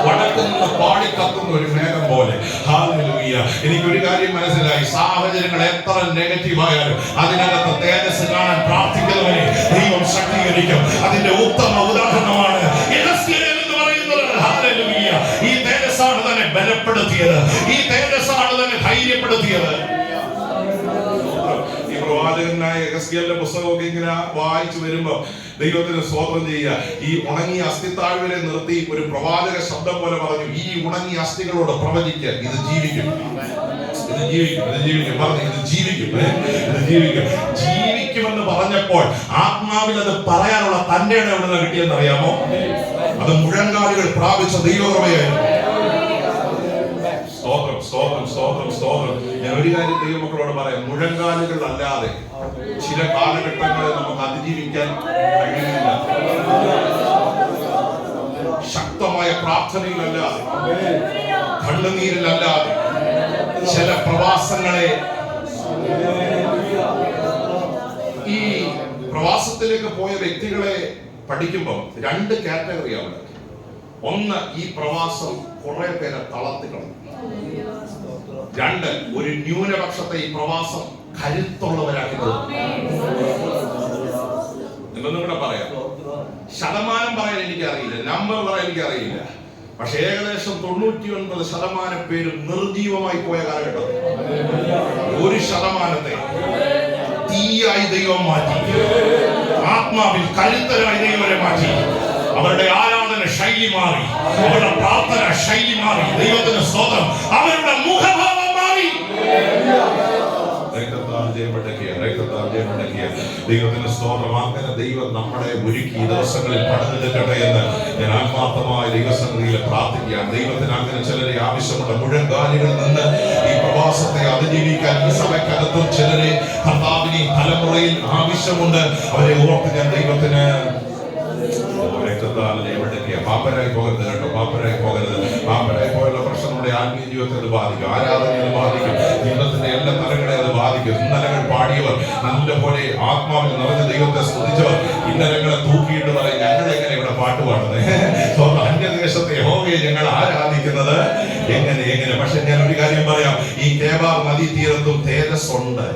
വടക്ക് നിന്ന് പാളിക്കത്തുന്ന ഒരു മേഘം പോലെ. ഹല്ലേലൂയ. എനിക്കൊരു കാര്യം മനസ്സിലായി, സാഹചര്യങ്ങൾ എത്ര നെഗറ്റീവ് ആയാലും അതിനകത്ത് തേജസ് കാണാൻ പ്രാർത്ഥിക്കുന്നവനെ ദൈവം ശക്തീകരിക്കും. അതിന്റെ ഉത്തമ ഉദാഹരണമാണ് യെഹെസ്കേൽ എന്ന് പറയുന്നത്. ഹല്ലേലൂയ. ഈ തേജസ്സാണ് തന്നെ ബലപ്പെടുത്തിയത്, ഈ തേജസ്സാണ് തന്നെ ധൈര്യപ്പെടുത്തിയത്. ഈ പ്രവാചകനായ യെഹെസ്കേലിന്റെ പുസ്തകമൊക്കെ ഇങ്ങനെ വായിച്ചു വരുമ്പോ ദൈവത്തിന് സ്തോത്രം ചെയ്യുക. ഈ ഉണങ്ങിയ അസ്ഥിത്താഴ്വരെ നിർത്തി ഒരു പ്രവാചക ശബ്ദം പോലെ പറഞ്ഞു, ഈ ഉണങ്ങിയ അസ്ഥികളോട് പ്രവചിക്കുക, ഇത് ജീവിക്കും, ഇത് ജീവിക്കും, ഇത് ജീവിക്കും പറഞ്ഞു, ഇത് ജീവിക്കും, ഇത് ജീവിക്കും. ജീവിക്കുമെന്ന് പറഞ്ഞപ്പോൾ ആത്മാവിൽ അത് പറയാനുള്ള തന്റെ ഇടം എവിടെ നിന്ന് കിട്ടിയെന്ന് അറിയാമോ? അത് മുഴങ്കാലുകൾ പ്രാപിച്ച ദൈവകൃപയായിരുന്നു. സ്തോത്രം, സ്തോത്രം, സ്തോത്രം, സ്തോത്രം. ഞാൻ ഒരു കാര്യം ദൈവമക്കളോട് പറയാം, മുഴങ്കാലുകൾ അല്ലാതെ ചില കാലഘട്ടങ്ങളെ നമുക്ക് അതിജീവിക്കാൻ കഴിയില്ല. ശക്തമായ പ്രാർത്ഥനയിലല്ലാതെ, കണ്ണുനീരിലല്ലാതെ ചില പ്രവാസങ്ങളെ, ഈ പ്രവാസത്തിലേക്ക് പോയ വ്യക്തികളെ പഠിക്കുമ്പോൾ 2 കാറ്റഗറി അവിടെ. ഒന്ന്, ഈ പ്രവാസം കുറെ പേരെ തളർത്തിക്കളഞ്ഞു. രണ്ട്, ഒരു ന്യൂനപക്ഷത്തെ ഈ പ്രവാസം കരുത്തുള്ളവരാക്കി തീർന്നു. എന്നൊന്നും കൂടെ പറയാം. ശതമാനം പറയാൻ എനിക്കറിയില്ല, നമ്പർ പറയാൻ എനിക്കറിയില്ല. പക്ഷെ ഏകദേശം 99% പേരും നിർജീവമായി പോയ കാലഘട്ടം. 1% തീയായി ദൈവം മാറ്റി, ആത്മാവിൽ കരുത്തരായി ദൈവരെ മാറ്റി. അവരുടെ ആരാധന ശൈലി മാറി, അവരുടെ പ്രാർത്ഥന ശൈലി മാറി. ദൈവത്തിന് സ്തോത്രം. അവരുടെ മുഖഭാവം മാറി. ദൈവത്തിന് സ്തോത്രം. അങ്ങനെ ദൈവം നമ്മളെ ഒരുക്കി ഈ ദിവസങ്ങളിൽ പണിതു നിൽക്കട്ടെ എന്ന് ഞാൻ ആത്മാർത്ഥമായ ദൈവസന്നിധിയിൽ പ്രാർത്ഥിക്കുകയാണ്. ദൈവത്തിന് അങ്ങനെ ചിലരെ ആവശ്യമുണ്ട്. മുഴങ്കാലുകളിൽ നിന്ന് ഈ പ്രവാസത്തെ അതിജീവിക്കാൻ ഈ സഭയ്ക്കകത്തും ചിലരെ കർത്താവിന് തലമുറയിൽ ആവശ്യമുണ്ട്. അവരെ ഓർത്ത് ഞാൻ ദൈവത്തിന് പാപ്പരായി പോകരുത് കേട്ടോ, പാപ്പരായി പോകരുത്. പാപ്പരായി പോയുള്ള പ്രശ്നം നമ്മുടെ ആത്മീയ ജീവിതത്തെ അത് ബാധിക്കും, ആരാധനയെ അത് ബാധിക്കും, ജീവിതത്തിന്റെ എല്ലാ തലങ്ങളെ അത് ബാധിക്കും. ഇന്നലകൾ പാടിയവർ, നല്ലപോലെ ആത്മാവിൽ നിറഞ്ഞ ദൈവത്തെ സ്തുതിച്ചവർ ഇന്നലങ്ങളെ തൂക്കിയിട്ട് പറയും, ഞങ്ങൾ എങ്ങനെ ഇവിടെ പാട്ട് പാടുന്നത്, അന്യദേശത്തെ യഹോവയെ ഞങ്ങൾ ആരാധിക്കുന്നത് എങ്ങനെ എങ്ങനെ. പക്ഷെ ഞാൻ ഒരു കാര്യം പറയാം, ഈ കേബാർ നദീ തീരത്തും തേജസ്സുണ്ട്.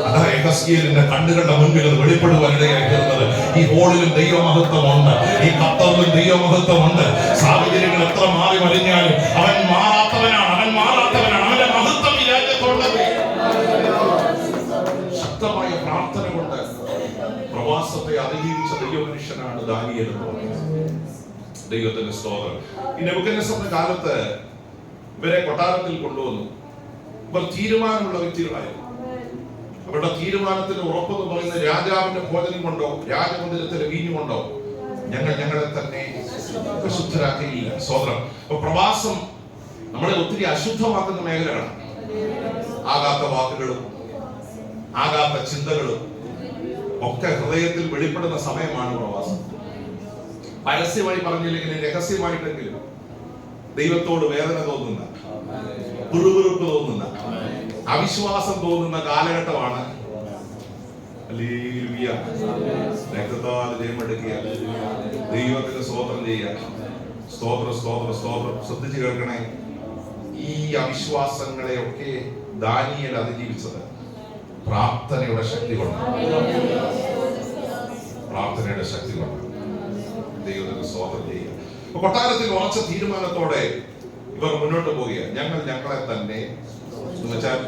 അതാ യെഹെസ്കേലിന്റെ കണ്ണുകളുടെ മുൻപിൽ അത് വെളിപ്പെടുവാനിടയായി തീർന്നത്. ഈ ഹോളിലും ദൈവമഹത്വമുണ്ട്, ഈ ഖത്തറിലും ദൈവമഹത്വമുണ്ട്. സാഹചര്യങ്ങൾ എത്ര മാറി മറിഞ്ഞാലും അവൻ മാറാത്തവനാണ്, അവൻ മാറാത്തവനാണ്. അവന്റെ മഹത്വം ഈ രാജ്യത്തുള്ളത്. ശക്തമായ പ്രാർത്ഥന കൊണ്ട് പ്രവാസത്തെ അതിജീവിച്ച ദൈവമനുഷ്യനാണ് ദാനിയേൽ എന്ന് പറയുന്നത്. ദൈവത്തിന്റെ സ്തോത്രം. ഈ നെബൂഖദ്നേസറിന്റെ കാലത്ത് ഇവരെ കൊട്ടാരത്തിൽ കൊണ്ടുവന്നു. ഇവർ തീരുമാനമുള്ള വ്യക്തികളായിരുന്നു. അവരുടെ തീരുമാനത്തിന് ഉറപ്പെന്ന് പറയുന്നത് രാജാവിന്റെ ഭോജനം കൊണ്ടോ രാജമന്ദിരത്തിലെ വീഞ്ഞു കൊണ്ടോ ഞങ്ങളെ തന്നെ വിശുദ്ധരാക്കിയില്ല. സ്തോത്രം. അപ്പൊ പ്രവാസം നമ്മളെ ഒത്തിരി അശുദ്ധമാക്കുന്ന മേഖലകളാണ്. ആകാത്ത വാക്കുകളും ആകാത്ത ചിന്തകളും ഒക്കെ ഹൃദയത്തിൽ വെളിപ്പെടുന്ന സമയമാണ് പ്രവാസം. പരസ്യമായി പറഞ്ഞില്ലെങ്കിലും രഹസ്യമായിട്ടെങ്കിലും ദൈവത്തോട് വേദന തോന്നുന്ന, പിറുപിറുപ്പ് തോന്നുന്ന, അവിശ്വാസം തോന്നുന്ന കാലഘട്ടമാണ്. ദൈവത്തിന് സ്തോത്രം ചെയ്യുക. സ്തോത്രം സ്തോത്രം സ്തോത്രം. ശ്രദ്ധിച്ചു കേൾക്കണേ. ഈ അവിശ്വാസങ്ങളെയൊക്കെ ദാനിയേൽ അതിജീവിച്ചത് പ്രാർത്ഥനയുടെ ശക്തി കൊണ്ടാണ്. പ്രാർത്ഥനയുടെ ശക്തി കൊണ്ടാണ്. ദൈവത്തിന് സ്തോത്രം ചെയ്യുക. കൊട്ടാരത്തിൽ ഉറച്ച തീരുമാനത്തോടെ ഇവർ മുന്നോട്ട് പോവുകയാണ്. ഞങ്ങളെ തന്നെ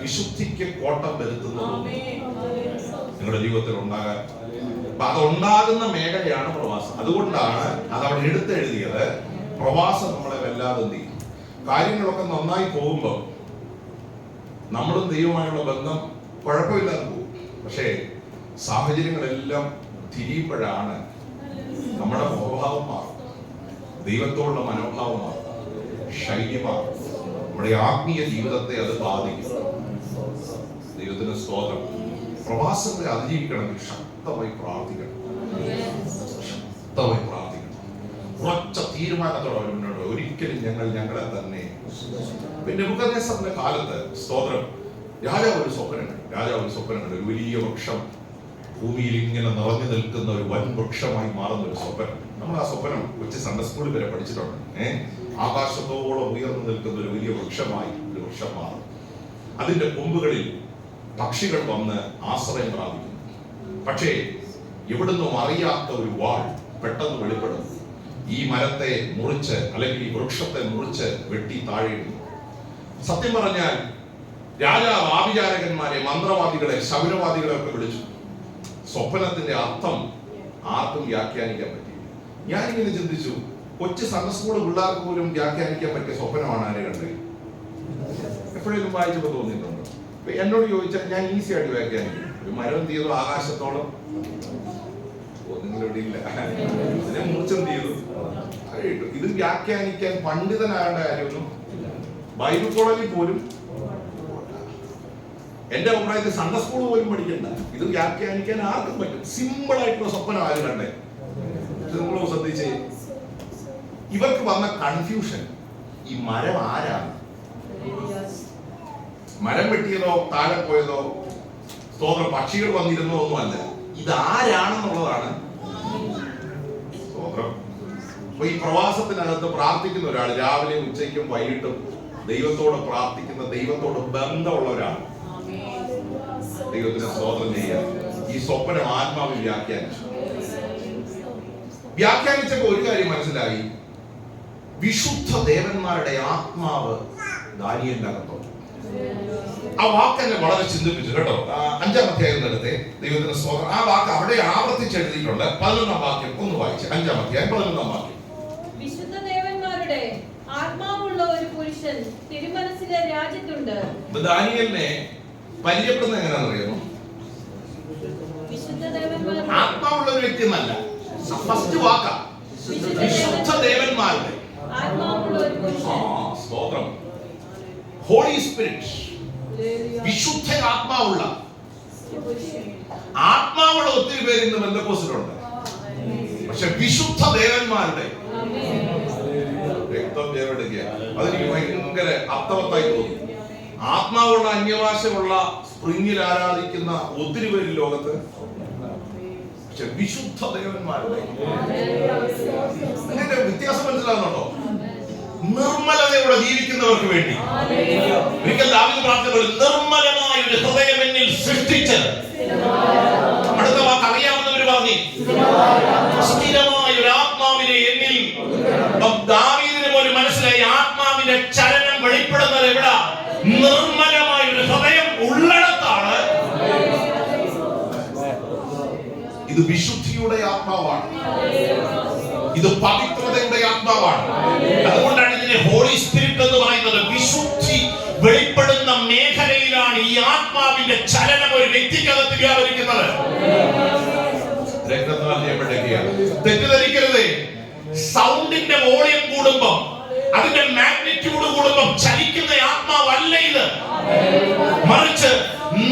വിശുദ്ധിക്ക് കോട്ടം വരുത്തുന്നതും നിങ്ങളുടെ ജീവിതത്തിൽ ഉണ്ടാകാൻ. അപ്പൊ അതുണ്ടാകുന്ന മേഖലയാണ് പ്രവാസം. അതുകൊണ്ടാണ് അതവിടെ എടുത്തെഴുതിയത്. പ്രവാസം നമ്മളെ വല്ലാതെ എന്ത് ചെയ്യും, കാര്യങ്ങളൊക്കെ നന്നായി പോകുമ്പോൾ നമ്മളും ദൈവമായുള്ള ബന്ധം കുഴപ്പമില്ലാതെ പോകും. പക്ഷേ സാഹചര്യങ്ങളെല്ലാം തിരിയുമ്പോഴാണ് നമ്മുടെ മനോഭാവം മാറും, ദൈവത്തോടുള്ള മനോഭാവം മാറും, ശൈലി മാറും, നമ്മുടെ ആത്മീയ ജീവിതത്തെ അത് ബാധിക്കും. ദൈവത്തിന് സ്തോത്രം. പ്രവാസങ്ങളെ അതിജീവിക്കണമെങ്കിൽ ശക്തമായി പ്രാർത്ഥിക്കണം, ശക്തമായി പ്രാർത്ഥിക്കണം. ഉറച്ച തീരുമാനത്തോടെ അവർ മുന്നോട്ട്. ഒരിക്കലും ഞങ്ങളെ തന്നെ. പിന്നെ നെബൂഖദ്നേസറിന്റെ കാലത്ത് സ്തോത്രം രാജാവ് ഒരു സ്വപ്നം കണ്ടു. ഒരു വലിയ വൃക്ഷം ഭൂമിയിൽ ഇങ്ങനെ നിറഞ്ഞു നിൽക്കുന്ന ഒരു വൻ വൃക്ഷമായി മാറുന്ന ഒരു സ്വപ്നം. നമ്മൾ ആ സ്വപ്നം കൊച്ചു സൺഡേ സ്കൂളിൽ വരെ പഠിച്ചിട്ടുണ്ട്. ആകാശത്തോളം ഉയർന്നു നിൽക്കുന്ന ഒരു വലിയ വൃക്ഷമായി ഒരു വൃക്ഷം മാറും. അതിന്റെ കൊമ്പുകളിൽ പക്ഷികൾ വന്ന് ആശ്രയം പ്രാപിക്കുന്നു. പക്ഷേ എവിടുന്നും അറിയാത്ത ഒരു വാൾ പെട്ടെന്ന് വെളിപ്പെടുന്നു. ഈ മരത്തെ മുറിച്ച്, അല്ലെങ്കിൽ ഈ വൃക്ഷത്തെ മുറിച്ച് വെട്ടി താഴെയിടുന്നു. സത്യം പറഞ്ഞാൽ രാജാവ് ആഭിചാരകന്മാരെ, മന്ത്രവാദികളെ, ശകുനവാദികളെ ഒക്കെ വിളിച്ചു. സ്വപ്നത്തിന്റെ അർത്ഥം ആർക്കും വ്യാഖ്യാനിക്കാൻ പറ്റില്ല. ഞാനിങ്ങനെ ചിന്തിച്ചു, കൊച്ചു സൺഡേ സ്കൂൾ പിള്ളേർക്ക് പോലും വ്യാഖ്യാനിക്കാൻ പറ്റിയ സ്വപ്നമാണ് ആരെ കണ്ടത്? എപ്പോഴേലും വായിച്ചപ്പോൾ തോന്നിയിട്ടുണ്ടോ? എന്നോട് ചോദിച്ചാൽ ഞാൻ ഈസി ആയിട്ട് വ്യാഖ്യാനിക്കും. ഒരു മരം എന്ത് ചെയ്തു? ആകാശത്തോളം. നിങ്ങളിവിടെ ഇല്ല, അതിനെ മുറിച്ചെന്ത് ചെയ്തു? ഇത് വ്യാഖ്യാനിക്കാൻ പണ്ഡിതനാകേണ്ട കാര്യമൊന്നും ബൈബിൾ കോളേജിൽ പോലും, എന്റെ അഭിപ്രായത്തിൽ സൺഡേ സ്കൂൾ പോലും പഠിക്കണ്ട. ഇത് വ്യാഖ്യാനിക്കാൻ ആർക്കും പറ്റും. സിമ്പിൾ ആയിട്ടുള്ള സ്വപ്നം ആര് കണ്ടേ? നിങ്ങൾ ശ്രദ്ധിച്ചേ. ഇവർക്ക് വന്ന കൺഫ്യൂഷൻ, ഈ മരം ആരാണ്? മരം വെട്ടിയതോ താഴെ പോയതോ സ്തോത്രം പക്ഷികൾ വന്നിരുന്നോ ഒന്നും അല്ല. ഇത് ആരാണെന്നുള്ളതാണ് സ്തോത്രം. അപ്പൊ ഈ പ്രവാസത്തിനകത്ത് പ്രാർത്ഥിക്കുന്ന ഒരാൾ രാവിലെ ഉച്ചയ്ക്കും വൈകിട്ടും ദൈവത്തോട് പ്രാർത്ഥിക്കുന്ന, ദൈവത്തോട് ബന്ധമുള്ള ഒരാൾ, ദൈവത്തിന് സ്തോത്രം ചെയ്യുക. ഈ സ്വപ്നം ആത്മാവിൽ വ്യാഖ്യാനിച്ചപ്പോ ഒരു കാര്യം മനസ്സിലായി. വിശുദ്ധ ദേവന്മാരുടെ ആത്മാവ് ദാനിയേലിന്റെ അകത്തുണ്ട്. ആ വാക്ക് എന്നെ വളരെ ചിന്തിപ്പിച്ചു കേട്ടോ. 5-ാം അധ്യായം എടുത്തേ, ദൈവത്തിന് സ്തോത്രം. ആ വാക്ക് അവിടെ ആവർത്തിച്ചെഴുതിയിട്ടുണ്ട്. 11-ാം വാക്യം ഒന്ന് വായിച്ച്. 5-ാം അധ്യായം 11-ാം വാക്യം. വിശുദ്ധ ദേവന്മാരുടെ ആത്മാവുള്ള ഒരു പുരുഷൻ തിരുമനസ്സിലെ രാജ്യത്തുണ്ട്. ദാനിയേലിനെ പരിചയപ്പെടുന്നത് എങ്ങനെയാണെന്ന് അറിയാമോ? ആത്മാവുള്ള ഒരു വ്യക്തി എന്നല്ല, ഫസ്റ്റ് വാക്ക വിശുദ്ധ ദേവന്മാരുടെ സ്തോത്രം. ഹോളി സ്പിരിറ്റ്, വിശുദ്ധ ആത്മാവുള്ള ഒത്തിരി പേര് ഇന്ന് ബന്ധക്കോസിലുണ്ട്. പക്ഷെ വിശുദ്ധ ദേവന്മാരുടെ രക്തം ചേർടുക, അതെനിക്ക് ഭയങ്കര അർത്ഥവത്തായി തോന്നി. ആത്മാവുള്ള അന്യഭാഷയുള്ള സ്പ്രിങ്ങിൽ ആരാധിക്കുന്ന ഒത്തിരി പേര് ലോകത്ത്, പക്ഷെ വിശുദ്ധ ദേവന്മാരുടെ അതിന്റെ വ്യത്യാസം മനസ്സിലാകുന്നുണ്ടോ? നിർമ്മലതയോടെ ജീവിക്കുന്നവർക്ക് വേണ്ടി. ഒരിക്കൽ ദാവീദ് പ്രാർത്ഥിച്ചപ്പോൾ നിർമ്മലമായ ഒരു ഹൃദയം എന്നിൽ സൃഷ്ടിച്ച്, അടുത്ത വാക്ക് അറിയാവുന്നവര് പറഞ്ഞു, സ്ഥിരമായ ഒരു ആത്മാവിനെ എന്നിൽ. ദാവീദിന് പോലും മനസ്സിലായി ആത്മാവിന്റെ ചലനം വെളിപ്പെടുന്നത് എവിടെ? നിർമ്മലമായ ഒരു ഹൃദയം ഉള്ളിടത്താണ്. ഇത് വിശുദ്ധിയുടെ ആത്മാവാണ്, ഇത് പവിത്രതയുടെ ആത്മാവാണ്. അതുകൊണ്ടാണ് ഇതിനെ ഹോളി സ്പിരിറ്റ് എന്ന് പറയുന്നത്. വിശുദ്ധി വെളിപ്പെടുന്ന മേഖലയിലാണ് ഈ ആത്മാവിന്റെ ചലനം ഒരു വ്യക്തിക്കകത്ത് വ്യാപരിക്കുന്നത്. തെറ്റിദ്ധരിക്കരുത്. സൗണ്ടിന്റെ വോളിയം കൂടുമ്പം, അതിന്റെ മാഗ്നിറ്റ്യൂഡ് കൂടുമ്പം ചലിക്കുന്ന ആത്മാവല്ല ഇത്. മറിച്ച്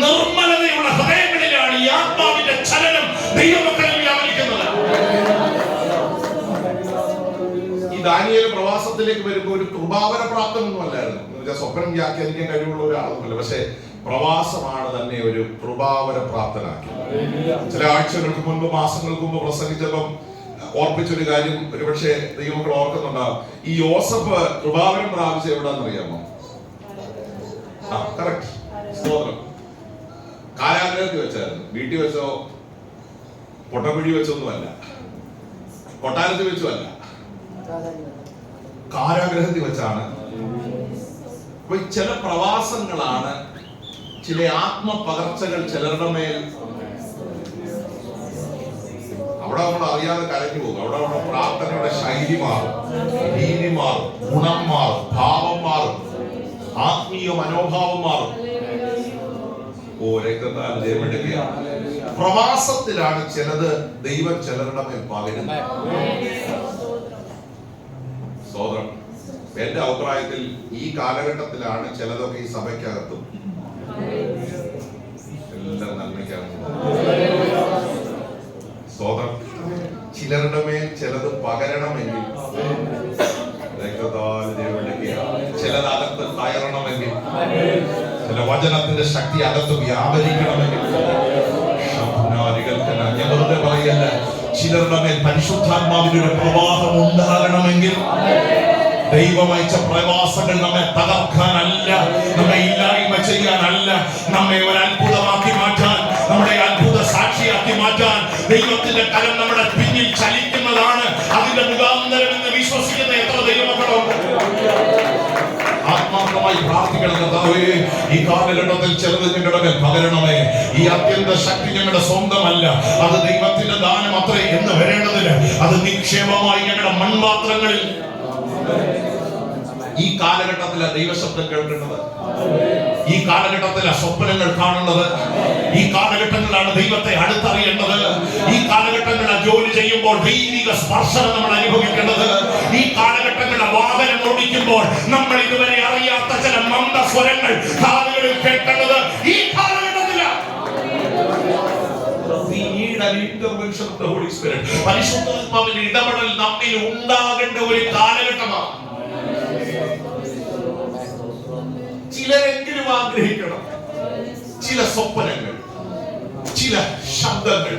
നിർമ്മലതയുള്ള ഹൃദയങ്ങളിലാണ് ഈ ആത്മാവിന്റെ ചലനം ദൈവമക്കളിൽ വ്യാപരിക്കുന്നത്. ഈ ദാനിയേൽ പ്രവാസത്തിലേക്ക് വരുമ്പോൾ ഒരു കൃപാവര പ്രാപ്തമൊന്നും അല്ലായിരുന്നു. സ്വപ്നം വ്യാഖ്യാനിക്കാൻ കഴിവുള്ള ഒരാളൊന്നുമില്ല. പക്ഷെ പ്രവാസമാണ് തന്നെ ഒരു കൃപാവര പ്രാപ്തനാക്കി. ചില ആഴ്ചകൾക്ക് മുൻപ്, മാസങ്ങൾക്ക് മുമ്പ് പ്രസംഗിച്ചപ്പം ഓർപ്പിച്ചൊരു കാര്യം ഒരുപക്ഷെ ദൈവമക്കൾ ഓർക്കുന്നുണ്ടാവും. ഈ യോസഫ് കൃപാവരം പ്രാപിച്ച എവിടാന്ന് അറിയാമോ? കറക്റ്റ്, സ്തോത്രം. കാരാഗ്രഹത്തിൽ വെച്ചായിരുന്നു. വീട്ടിൽ വെച്ചോ പൊട്ടക്കുഴി വെച്ചൊന്നുമല്ല, കൊട്ടാരത്തിൽ വെച്ചുമല്ല, കാരാഗ്രഹത്തിൽ വെച്ചാണ്. അപ്പൊ ചില പ്രവാസങ്ങളാണ് ചില ആത്മപകർച്ചകൾ ചിലരുടെ മേൽ. അവിടെ നമ്മൾ അറിയാതെ കരഞ്ഞു പോകും. അവിടെ നമ്മുടെ പ്രാർത്ഥനയുടെ ശൈലി മാറും, രീതി മാറും, ഗുണം മാറും, ഭാവം മാറും, ആത്മീയ മനോഭാവം മാറും. പ്രവാസത്തിലാണ് ചിലത് ദൈവം ചിലരുടെ മേൽ പകരുന്നത്. സോദരം, എന്റെ അഭിപ്രായത്തിൽ ഈ കാലഘട്ടത്തിലാണ് ചിലതൊക്കെ ഈ സഭയ്ക്കകത്തും എല്ലാം നന്മയ്ക്കാകും. സോദരം, ചിലരുടെ മേൽ ചിലത് പകരണമെങ്കിൽ, ചിലത് അകത്ത് കയറണമെങ്കിൽ, ചില വചനത്തിന്റെ ശക്തി അകത്ത് വ്യാപരിക്കണമെങ്കിൽ, ഞാൻ വെറുതെ പറയല്ല, ചിലരുടെ മേൽ പരിശുദ്ധാത്മാവിന്റെ ഒരു പ്രവാഹം ഉണ്ടാകണമെങ്കിൽ, ദൈവമയച്ച പ്രവാസങ്ങൾ നമ്മെ തകർക്കാനല്ല, നമ്മെ ഇല്ലായ്മ ചെയ്യാനല്ല, നമ്മെ ഒരു അത്ഭുതമാക്കി മാറ്റാൻ, നമ്മുടെ അത്ഭുത സാക്ഷിയാക്കി മാറ്റാൻ ദൈവത്തിന്റെ കരം നമ്മുടെ പിന്നിൽ ചലിക്കുന്നതാണ്. അതിന്റെ മുഖാന്തരം എന്ന് വിശ്വസിക്കുന്ന എത്ര ദൈവമക്കളുണ്ട്? ആത്മാർത്ഥമായി പ്രാർത്ഥിക്കണം. കർത്താവേ, ഈ കാലഘട്ടത്തിൽ ചിലത് ഞങ്ങളുടെ മേൽ പകരണമേ. ഈ അത്യന്ത ശക്തി ഞങ്ങളുടെ സ്വന്തമല്ല, അത് ദൈവത്തിന്റെ ദാനം അത്രേ എന്ന് വരേണ്ടതിന് അത് നിക്ഷേപമായി ഞങ്ങളുടെ മൺപാത്രങ്ങളിൽ. ഈ കാലഘട്ടത്തിലെ ദൈവശബ്ദം കേൾക്കേണ്ടത്, ഈ കാലഘട്ടത്തിലെ സ്വപ്നങ്ങൾ കാണേണ്ടത്, ഈ കാലഘട്ടങ്ങളിലാണ് ദൈവത്തെ അടുത്തറിയേണ്ടത്, ഈ കാലഘട്ടങ്ങളിലെ ജോലി ചെയ്യുമ്പോൾ ദൈവിക സ്പർശനം നമ്മൾ അനുഭവിക്കേണ്ടത്, ഈ കാലഘട്ടങ്ങളിലെ വാഹനം ഓടിക്കുമ്പോൾ നമ്മൾ ഇതുവരെ അറിയാത്ത ചില മന്ദസ്വരങ്ങൾ കാതുകളിൽ കേൾക്കേണ്ടത് ഈ കാലഘട്ടത്തിലാണ്. പരിശുദ്ധാത്മാവിന്റെ ഇടപെടൽ നമ്മിൽ ഉണ്ടാകേണ്ട ഒരു കാലഘട്ടമാണ്. ചിലരെങ്കിലും ആഗ്രഹിക്കണം ചില സ്വപ്നങ്ങൾ, ചില ശബ്ദങ്ങൾ,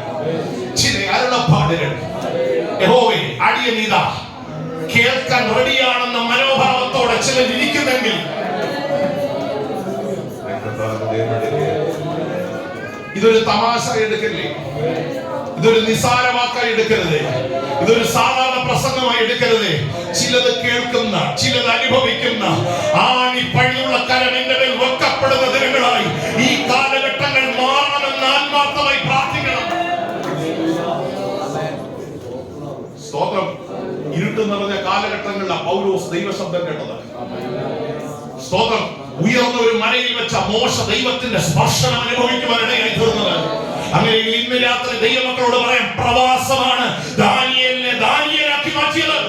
ചില അരുളപ്പാടുകൾ. യഹോവേ, അടിയനിതാ കേൾക്കാൻ റെഡിയാണെന്ന മനോഭാവത്തോടെ ചിലരിക്കുന്നെങ്കിൽ ഇതൊരു തമാശ എടുക്കല്ലേ, ഇതൊരു നിസാരമാക്കായി എടുക്കരുത്, ഇതൊരു സാധാരണ പ്രസംഗമായി എടുക്കരുത്. ചിലത് കേൾക്കുന്ന, ചിലത് അനുഭവിക്കുന്ന ആണിപ്പഴിയുള്ള കരം എന്റെ മേൽ വെക്കപ്പെടുന്ന ദിനങ്ങളായി ഈ കാലഘട്ടങ്ങൾ മാറണമെന്ന് ആത്മാർത്ഥമായി പ്രാർത്ഥിക്കണം. സ്തോത്രം. ഇരുട്ട് നിറഞ്ഞ കാലഘട്ടങ്ങളിലെ പൗലോസ് ദൈവശബ്ദം കേട്ടത്. സ്തോത്രം. ഉയർന്ന ഒരു മലയിൽ വെച്ച മോശ ദൈവത്തിന്റെ സ്പർശനം അനുഭവിക്കുവാനിടയായി തീർന്നത്. അങ്ങനെയെങ്കിൽ ഇന്ന് രാത്രി ദൈവമക്കളോട് പറയാം, പ്രവാസമാണ് ദാനിയേലിനെ ദാനിയേലാക്കി മാറ്റിയത്.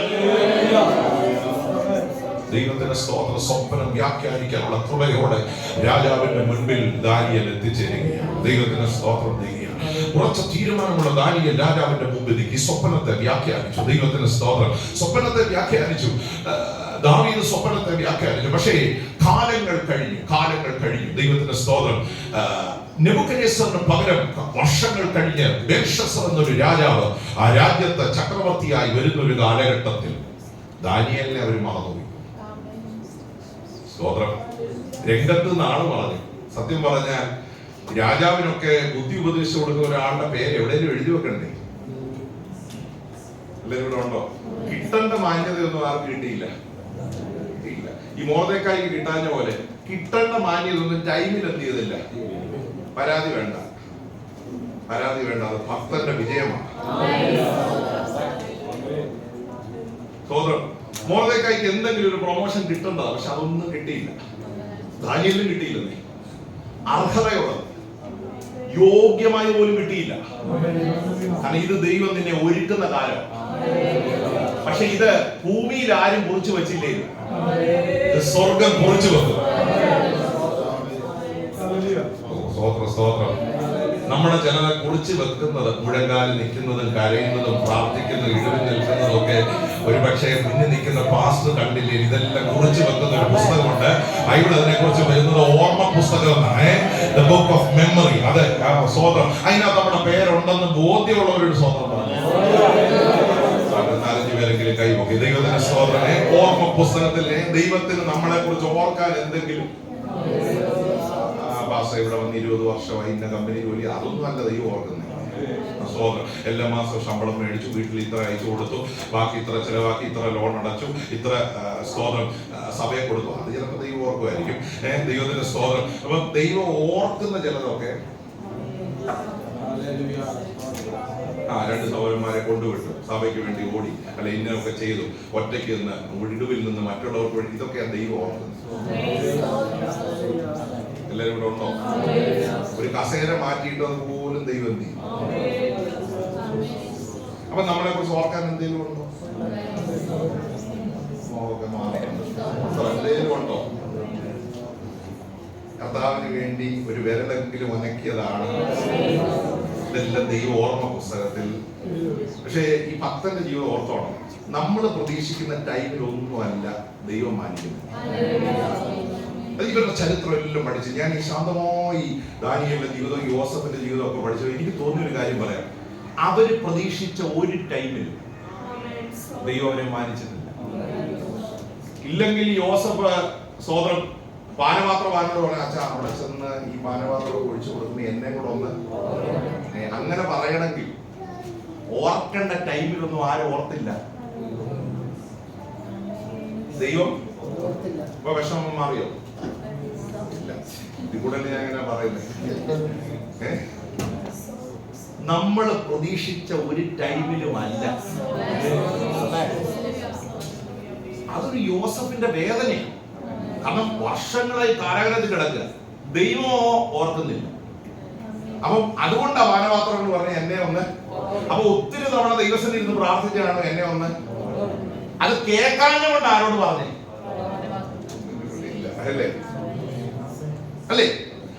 ദൈവത്തിന്റെ സ്തോത്ര സ്വപ്നം വ്യാഖ്യാനിക്കാനുള്ള കൃപയോടെ രാജാവിന്റെ മുൻപിൽ ദാനിയേൽ എത്തിച്ചേരുകയാണ്. ദൈവത്തിന്റെ സ്തോത്രം ചെയ്യുകയാണ്. ഉറച്ച തീരുമാനമുള്ള ദാനിയേൽ രാജാവിന്റെ മുമ്പിൽ ഈ സ്വപ്നത്തെ വ്യാഖ്യാനിച്ചു. ദൈവത്തിന്റെ സ്തോത്രം. സ്വപ്നത്തെ വ്യാഖ്യാനിച്ചു. ദാവീദ് സ്വപ്നത്തെ വ്യാഖ്യാനിച്ചു. പക്ഷേ കാലങ്ങൾ കഴിഞ്ഞു. ദൈവത്തിന്റെ സ്തോത്രം. നെബൂഖദ്നേസറിന് പകരം വർഷങ്ങൾ കഴിഞ്ഞ് ബേൽഷസ്സർ എന്നൊരു രാജാവ് ആ രാജ്യത്തെ ചക്രവർത്തിയായി വരുന്ന ഒരു കാലഘട്ടത്തിൽ ദാനിയേലിനെ അവർ മറന്നുപോയി. സ്തോത്രം. രംഗത്ത് നാള് പറഞ്ഞു. സത്യം പറഞ്ഞാൽ രാജാവിനൊക്കെ ബുദ്ധി ഉപദേശിച്ചു കൊടുക്കുന്ന ഒരാളുടെ പേര് എവിടെയെങ്കിലും എഴുതി വെക്കണ്ടേ? എല്ലാവരും ഇവിടെ ഉണ്ടോ? കിട്ടേണ്ട മാന്യതയൊന്നും ആർക്കും കിട്ടിയില്ല. ഈ മോർദെഖായിക്ക് കിട്ടാഞ്ഞ പോലെ കിട്ടേണ്ട മാന്യതൊന്നും ടൈമിൽ എന്ത് ചെയ്തില്ല. പരാതി വേണ്ട. അത് ഭക്തന്റെ വിജയമാണ്. സോദരം. മോർദെഖായിക്ക് എന്തെങ്കിലും ഒരു പ്രൊമോഷൻ കിട്ടേണ്ടതാ, പക്ഷെ അതൊന്നും കിട്ടിയില്ല. ദാനിയേലിനും കിട്ടിയില്ലെന്നേ. അർഹതയുള്ളത് യോഗ്യമായി പോലും കിട്ടിയില്ല. കാരണം ഇത് ദൈവം നിന്നെ ഒരുക്കുന്ന കാലം. പക്ഷെ ഇത് ഭൂമിയിൽ ആരും കുറിച്ചു വെച്ചില്ലേ, സ്വർഗം കുറിച്ചു വെക്കും. സ്തോത്രം. നമ്മുടെ ചിലരെ കുറിച്ച് വെക്കുന്നത് മുഴങ്കാലിൽ നിൽക്കുന്നതും കരയുന്നതും പ്രാർത്ഥിക്കുന്നതും ഇടിവിൽ നിൽക്കുന്നതും ഒക്കെ ഒരു പക്ഷേ മുന്നിൽ നിൽക്കുന്ന പാസ്റ്റർ കണ്ടില്ലേ. ഇതെല്ലാം കുറിച്ച് വെക്കുന്ന ഒരു പുസ്തകമുണ്ട്. ബൈബിൾ അതിനെ കുറിച്ച് വരുന്നത് ഓർമ്മ പുസ്തകം എന്നാണ്. The book of memory. അത് സ്തോത്രം. അതിനകത്ത് നമ്മുടെ പേരുണ്ടെന്ന് ബോധ്യമുള്ളവരുടെ സ്തോത്രം പറഞ്ഞു. 4-5 പേരെങ്കിലും കൈപൊക്കി. ദൈവത്തിന്റെ സ്തോത്രമേ. ഓർമ്മ പുസ്തകത്തിൽ ദൈവത്തിന് നമ്മളെ കുറിച്ച് ഓർക്കാൻ എന്തെങ്കിലും ഇവിടെ വന്ന് 20 വർഷമായി ഇന്ന കമ്പനി ജോലി, അതൊന്നും അല്ല ദൈവം ഓർക്കുന്നത്. സ്തോത്രം. എല്ലാ മാസവും ശമ്പളം മേടിച്ചു, വീട്ടിൽ ഇത്ര അയച്ചു കൊടുത്തു, ബാക്കി ഇത്ര ചെലവാക്കി, ഇത്ര ലോൺ അടച്ചു, ഇത്ര സ്തോത്രം സഭയെ കൊടുത്തു. അത് ചിലപ്പോൾ ദൈവം ഓർക്കുമായിരിക്കും. ദൈവത്തിന്റെ സ്തോത്രം. അപ്പൊ ദൈവം ഓർക്കുന്ന ചിലതൊക്കെ 2 സഹോദരന്മാരെ കൊണ്ടുവിട്ടു, സഭയ്ക്ക് വേണ്ടി ഓടി, അല്ല ഇന്നൊക്കെ ചെയ്തു, ഒറ്റയ്ക്ക് നിന്ന് ഇടുവിൽ നിന്ന് മറ്റുള്ളവർക്ക് വേണ്ടി, ഇതൊക്കെയാണ് ദൈവം ഓർക്കുന്നത്. എല്ലാവരും ഇവിടെ ഉണ്ടോ? ഒരു കസേര മാറ്റിയിട്ട് പോലും ദൈവം എന്ത് ചെയ്യും? അപ്പൊ നമ്മളെ കുറിച്ച് ഓർക്കാൻ എന്തെങ്കിലും ഉണ്ടോ? എന്തെങ്കിലും ഉണ്ടോ? കർത്താവിന് വേണ്ടി ഒരു വിരലെങ്കിലും ഉനക്കിയതാണ്. ഇതെല്ലാം ദൈവ ഓർമ്മ പുസ്തകത്തിൽ. പക്ഷേ ഈ ഭക്തന്റെ ജീവിതം ഓർത്തോണം. നമ്മൾ പ്രതീക്ഷിക്കുന്ന ടൈമിൽ ഒന്നുമല്ല ദൈവം മാനിക്കുന്നത്. ഇവരുടെ ചരിത്രം എല്ലാം പഠിച്ച് ഞാൻ ഈ ശാന്തമായി ദാനിയേലിന്റെ ജീവിതവും യോസഫിന്റെ ജീവിതവും ഒക്കെ പഠിച്ചു. എനിക്ക് തോന്നിയൊരു കാര്യം പറയാം. അവര് പ്രതീക്ഷിച്ച ഒരു ടൈമിൽ ദൈവം അവരെ മാനിച്ചിട്ടില്ല. ഇല്ലെങ്കിൽ യോസഫ് സോദരൻ പാനപാത്രവാനോട് പറഞ്ഞ, അച്ഛാ അവിടെ ചെന്ന് ഈ പാനപാത്രം ഒഴിച്ചു കൊടുക്കുന്ന എന്നെ കൂടെ ഒന്ന് അങ്ങനെ പറയണമെങ്കിൽ ഓർക്കേണ്ട ടൈമിലൊന്നും ആരും ഓർത്തില്ല. ദൈവം ഇപ്പൊ വിഷമം മാറിയോ? ഇവിടെ ഞാൻ എങ്ങനെ പറയുന്നത്, നമ്മൾ പ്രതീക്ഷിച്ച ഒരു ടൈമിലും അല്ല. അതൊരു യോസഫിന്റെ വേദനയാണ്. കാരണം വർഷങ്ങളായി കാരാഗ്രഹത്തിൽ കിടക്കുക, ദൈവമോ ഓർക്കുന്നില്ല. അപ്പം അതുകൊണ്ടാ പാനപാത്രം എന്ന് പറഞ്ഞ എന്നെ ഒന്ന്. അപ്പൊ ഒത്തിരി തവണ ദൈവസ്ഥനിൽ ഇരുന്ന് പ്രാർത്ഥിച്ചാണ് എന്നെ ഒന്ന്. അത് കേൾക്കാഞ്ഞ കൊണ്ട് ആരോട് പറഞ്ഞേ? അല്ലേ അല്ലേ?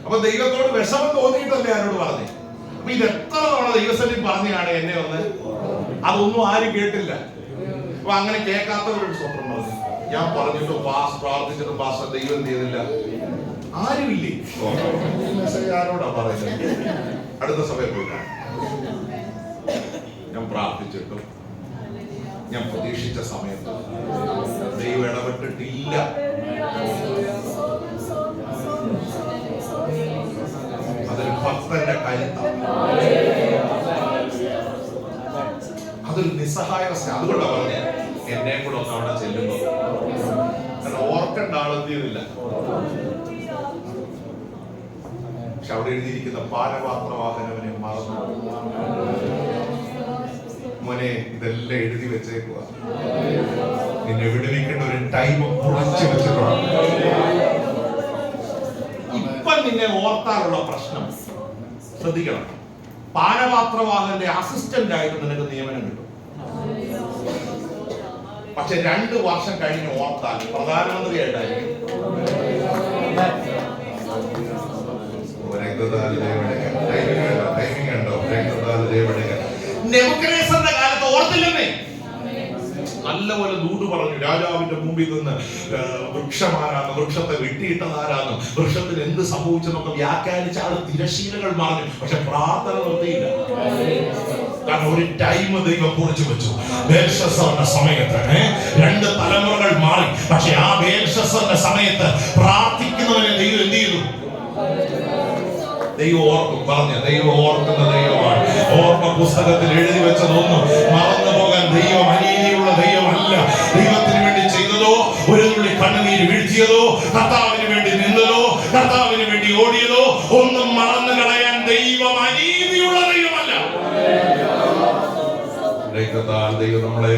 അപ്പൊ ദൈവത്തോട് വിഷമം തോന്നിയിട്ടല്ലേ ആരോട് പറഞ്ഞേ? അപ്പൊ ഇത് എത്ര തവണ ദൈവസ്ഥനിൽ പറഞ്ഞാണ് എന്നെ ഒന്ന്. അതൊന്നും ആരും കേട്ടില്ല. അപ്പൊ അങ്ങനെ കേൾക്കാത്തവരോട് സ്വപ്നം പറഞ്ഞു. ഞാൻ പറഞ്ഞിട്ട് പ്രാർത്ഥിച്ചിട്ട് പാസ്റ്റർ ദൈവം എന്ത് ചെയ്തില്ല? ആരുമില്ലേ? ആരോടാ പറയുന്നത്? അടുത്ത സഭയിൽ പോയിട്ടാണ് ഞാൻ പ്രാർത്ഥിച്ചിട്ടും ഞാൻ പ്രതീക്ഷിച്ച സമയത്ത് ദൈവം ഇടപെട്ടിട്ടില്ല. അതൊരു ഭക്തന്റെ കരുത്താണ്, അതൊരു നിസ്സഹായാവസ്ഥ. അതുകൊണ്ടാണ് പറഞ്ഞ എന്നെ കൂടെ ഒന്ന് അവിടെ ചെല്ലുമ്പോ കാരണം ഓർക്കേണ്ട ആളെത്തിയതില്ല. പക്ഷെ അവിടെ എഴുതിയിരിക്കുന്ന പാനപാത്രവാഹനവനെ മറന്നു. മോനെ, ഇതെല്ലാം എഴുതി വെച്ചേക്കുക. നിന്നെ വിടുവിക്കേണ്ട ഒരു ടൈം കുറച്ച് വെച്ചിട്ടുണ്ട്. ഇപ്പൊ നിന്നെ ഓർത്താനുള്ള പ്രശ്നം ശ്രദ്ധിക്കണം. പാനപാത്രവാഹന്റെ അസിസ്റ്റന്റ് ആയിട്ട് നിനക്ക് നിയമനം കിട്ടും. പക്ഷെ 2 വർഷം കഴിഞ്ഞ് ഓർത്താൽ പ്രധാനമന്ത്രിയായിട്ടായിരിക്കും. നെബൂഖദ്നേസറിന്റെ കാലത്ത് ഓർത്തില്ലെന്നേ. നല്ലപോലെ ദൂത് പറഞ്ഞു. രാജാവിന്റെ മുമ്പിൽ നിന്ന് വൃക്ഷമാരാന്ന്, വൃക്ഷത്തെ വെട്ടിയിട്ടതാരാന്നും, വൃക്ഷത്തിന് എന്ത് സംഭവിച്ചെന്നൊക്കെ വ്യാഖ്യാനിച്ച ആള് തിരശീലകൾ മറഞ്ഞു. പക്ഷെ പ്രാർത്ഥന നിർത്തിയില്ല. കാരണം ഒരു ടൈം ദൈവം കുറിച്ചു വെച്ചു. ബേൽഷസ്സറിന്റെ സമയത്ത് 2 തലമുറകൾ മാറി. പക്ഷെ ആ ബേൽഷസ്സറിന്റെ സമയത്ത് പ്രാർത്ഥിക്കുന്നവനെ ദൈവം എന്ത് ചെയ്തു? ദൈവം ഓർക്കും. പറഞ്ഞ ദൈവം ഓർക്കുന്ന ദൈവമാണ്. ഓർമ്മ പുസ്തകത്തിൽ എഴുതി വെച്ചതൊന്നും മറന്നു പോകാൻ ദൈവം അനീതിയുള്ള ദൈവമല്ല. ദൈവത്തിന് വേണ്ടി ചെയ്തതോ, ഒരു തുള്ളി കണ്ണുനീര് വീഴ്ത്തിയതോ, കർത്താവിന് വേണ്ടി നിന്നതോ, കർത്താവിന് വേണ്ടി ഓടിയതോ ഒന്നും മറന്നു കളയാൻ ദൈവം അനീതിയുള്ള ദൈവമല്ല. ദൈവം നമ്മളെ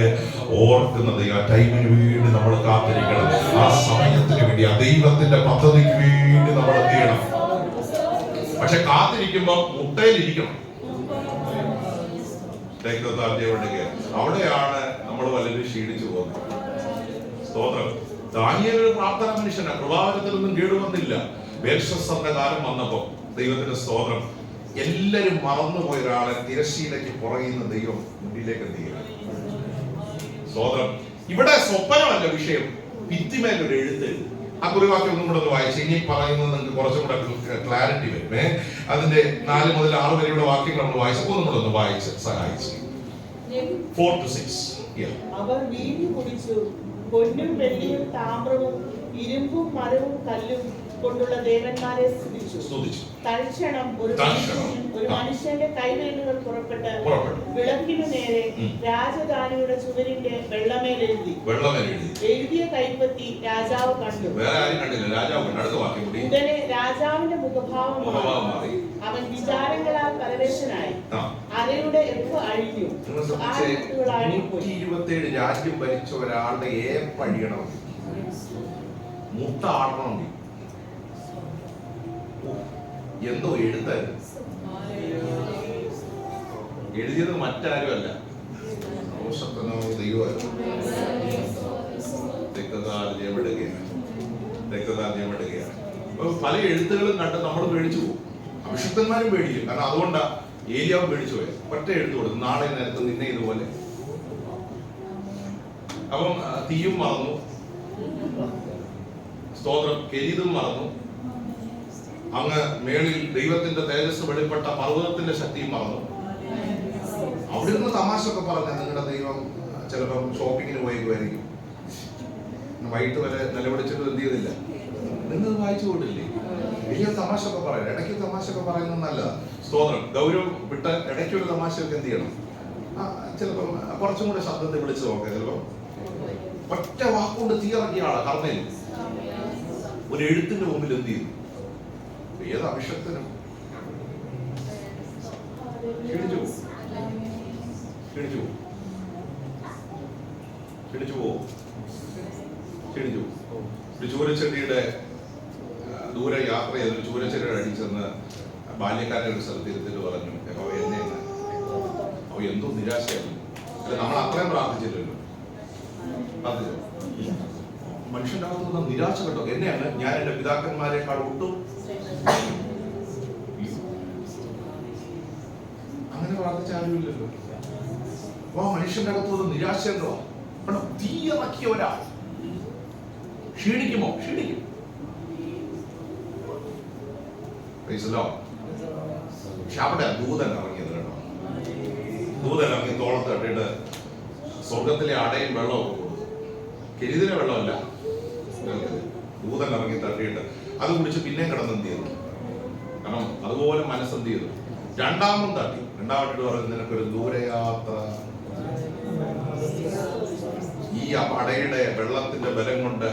ഓർക്കുന്ന ദൈവം. ആ ടൈമിന് വേണ്ടി നമ്മൾ കാത്തിരിക്കണം. ആ സമയത്തിന് വേണ്ടി, ആ ദൈവത്തിന്റെ പദ്ധതിക്ക് വേണ്ടി നമ്മൾ എത്തിയണം. പക്ഷെ കാത്തിരിക്കുമ്പോ മുട്ടയിലിരിക്കണം. അവിടെയാണ് നമ്മൾ വല്ലതും ക്ഷീണിച്ചു പോകുന്നത്. സ്തോത്രം. ദാനിയേൽ ഒരു പ്രാർത്ഥന മനുഷ്യനാണ്. കൃപാവരത്തിലൊന്നും കേടുവന്നില്ല. ബേൽഷസ്സറിന്റെ കാലം വന്നപ്പോ ദൈവത്തിന്റെ സ്തോത്രം, എല്ലാരും മറന്നുപോയ ഒരാളെ തിരശ്ശീലയ്ക്ക് പുറകിൽ ദൈവം മുന്നിലേക്ക് എത്തിക്കുക. സ്തോത്രം. ഇവിടെ സ്വപ്നമല്ല വിഷയം, ഭിത്തിമേലൊരു എഴുത്ത്. ആ കുറിവാക്യം ഒന്നും കൂടെ ഒന്ന് വായിച്ച് ഇനി പറയുന്നത് നിങ്ങൾക്ക് കുറച്ചും കൂടെ ക്ലാരിറ്റി വരും. അതിന്റെ 4 മുതൽ 6 വരെയുള്ള വാക്യങ്ങൾ നമ്മൾ വായിച്ചപ്പോൾ ഒന്നും കൂടെ ഒന്ന് വായിച്ച് സഹായിച്ചു. 4 to 6. അവർ വീഞ്ഞു കുടിച്ചു. പൊന്നും വെള്ളിയും താമ്രവും ഇരുമ്പും മരവും കല്ലും കൊണ്ടുള്ള ദേവന്മാരെ സ്തുതിച്ചു. തൽക്ഷണം ഒരു മനുഷ്യന്റെ കൈവേലുകൾ പുറപ്പെട്ട് വിളക്കിനു നേരെ രാജധാനിയുടെ ചുവരിന്റെ വെള്ളമേൽ എഴുതി. എഴുതിയ കൈപ്പത്തി രാജാവ് കണ്ടു. ഉടനെ രാജാവിന്റെ മുഖഭാവം മാറി. അവൻ വിചാരങ്ങളാൽ പരവേശനായി. അരയുടെ എഫ് അഴിഞ്ഞു. 127 രാജ്യം ഭരിച്ച ഒരാളുടെ ഏപ്പഴിയണം, മുട്ട ആടണം. എന്തോ എഴുത്തായിരുന്നു. എഴുതിയത് മറ്റാരുമല്ല, ദൈവമായിരുന്നു. രക്തദാർഢ്യമിടുകയാണ്. പല എഴുത്തുകളും കണ്ട് നമ്മൾ പേടിച്ചു പോകും. അഭിഷിക്തന്മാരും പേടിക്കും. കാരണം അതുകൊണ്ടാ ഏലിയാവ് പേടിച്ചു പോയത്. ഒറ്റ എഴുത്ത് കൊടുത്തു, നാളെ നേരത്തെ നിന്നെ ഇതുപോലെ. അപ്പം തീയും മറന്നു, സ്തോത്രം, കെരീതും മറന്നു. അങ്ങ് മേളിൽ ദൈവത്തിന്റെ തേജസ് വെളിപ്പെട്ട പർവ്വതത്തിന്റെ ശക്തിയും മറന്നു. അവിടെ നിന്ന് തമാശ ഒക്കെ പറഞ്ഞ നിങ്ങളുടെ ദൈവം ചിലപ്പം ഷോപ്പിങ്ങിന് പോയിരിക്കും. വൈകിട്ട് വരെ നിലവിളിച്ചിട്ട് എന്ത് ചെയ്തില്ല. നിങ്ങൾ വായിച്ചു പോയിട്ടില്ലേ? വലിയ തമാശ ഒക്കെ പറയാം. ഇടയ്ക്ക് തമാശ ഒക്കെ പറയുന്നത് നല്ലതാ. സ്തോത്രം. ഗൗരവം വിട്ട് ഇടയ്ക്കൊരു തമാശയൊക്കെ എന്ത് ചെയ്യണം. ചിലപ്പം കുറച്ചും കൂടെ ശബ്ദത്തെ വിളിച്ചു നോക്കാം. ചിലപ്പം ഒറ്റ വാക്കുകൊണ്ട് തീയിറക്കിയ ആളാ കർമ്മയിൽ. ഒരു എഴുത്തിന്റെ മുമ്പിൽ എന്ത് ചെയ്തു? ഏത് അഭിഷക്തനും ചൂരച്ചെടിയുടെ ദൂരെ യാത്ര ചെയ്തൊരു ചൂരച്ചെടിയുടെ അടിച്ചെന്ന് ബാല്യക്കാരെ ഒരു സ്ഥലത്ത് ഇരുത്തിട്ട് പറഞ്ഞു, എന്നെ അവ എന്തോ നിരാശയായിരുന്നു. അല്ല, നമ്മൾ അത്രയും പ്രാർത്ഥിച്ചില്ലല്ലോ. മനുഷ്യന്റെ അകത്തുനിന്ന് നിരാശ കേട്ടോ. എന്നെയാണ് ഞാൻ എന്റെ പിതാക്കന്മാരെക്കാൾ ഒട്ടും അങ്ങനെ പ്രാർത്ഥിച്ച ആരുമില്ലല്ലോ. അപ്പൊ മനുഷ്യന്റെ അകത്തുനിന്ന് നിരാശ ഉണ്ടോ? തീയിറക്കിയവരാ. ക്ഷീണിക്കുമോ? ക്ഷീണിക്കും. പക്ഷെ അവിടെ ദൂതൻ ഇറങ്ങിയത് കേട്ടോ. ദൂതൻ ഇറങ്ങി തോളത്ത് തട്ടിട്ട് സ്വർഗത്തിലെ അടയും വെള്ളവും കൊടുത്തു. കെരുതിലെ വെള്ളമല്ല, ദൂതൻ ഇറങ്ങി തട്ടിയിട്ട് അത് കുടിച്ച് പിന്നെ കിടന്നെന്ത് ചെയ്തു? കാരണം അതുപോലെ മനസ്സെന്ത് ചെയ്തു? രണ്ടാമതും തട്ടി. രണ്ടാമത്തെ പറഞ്ഞു, നിനക്കൊരു ദൂരയാത്ര. ഈ അടയുടെ വെള്ളത്തിന്റെ ബലം കൊണ്ട്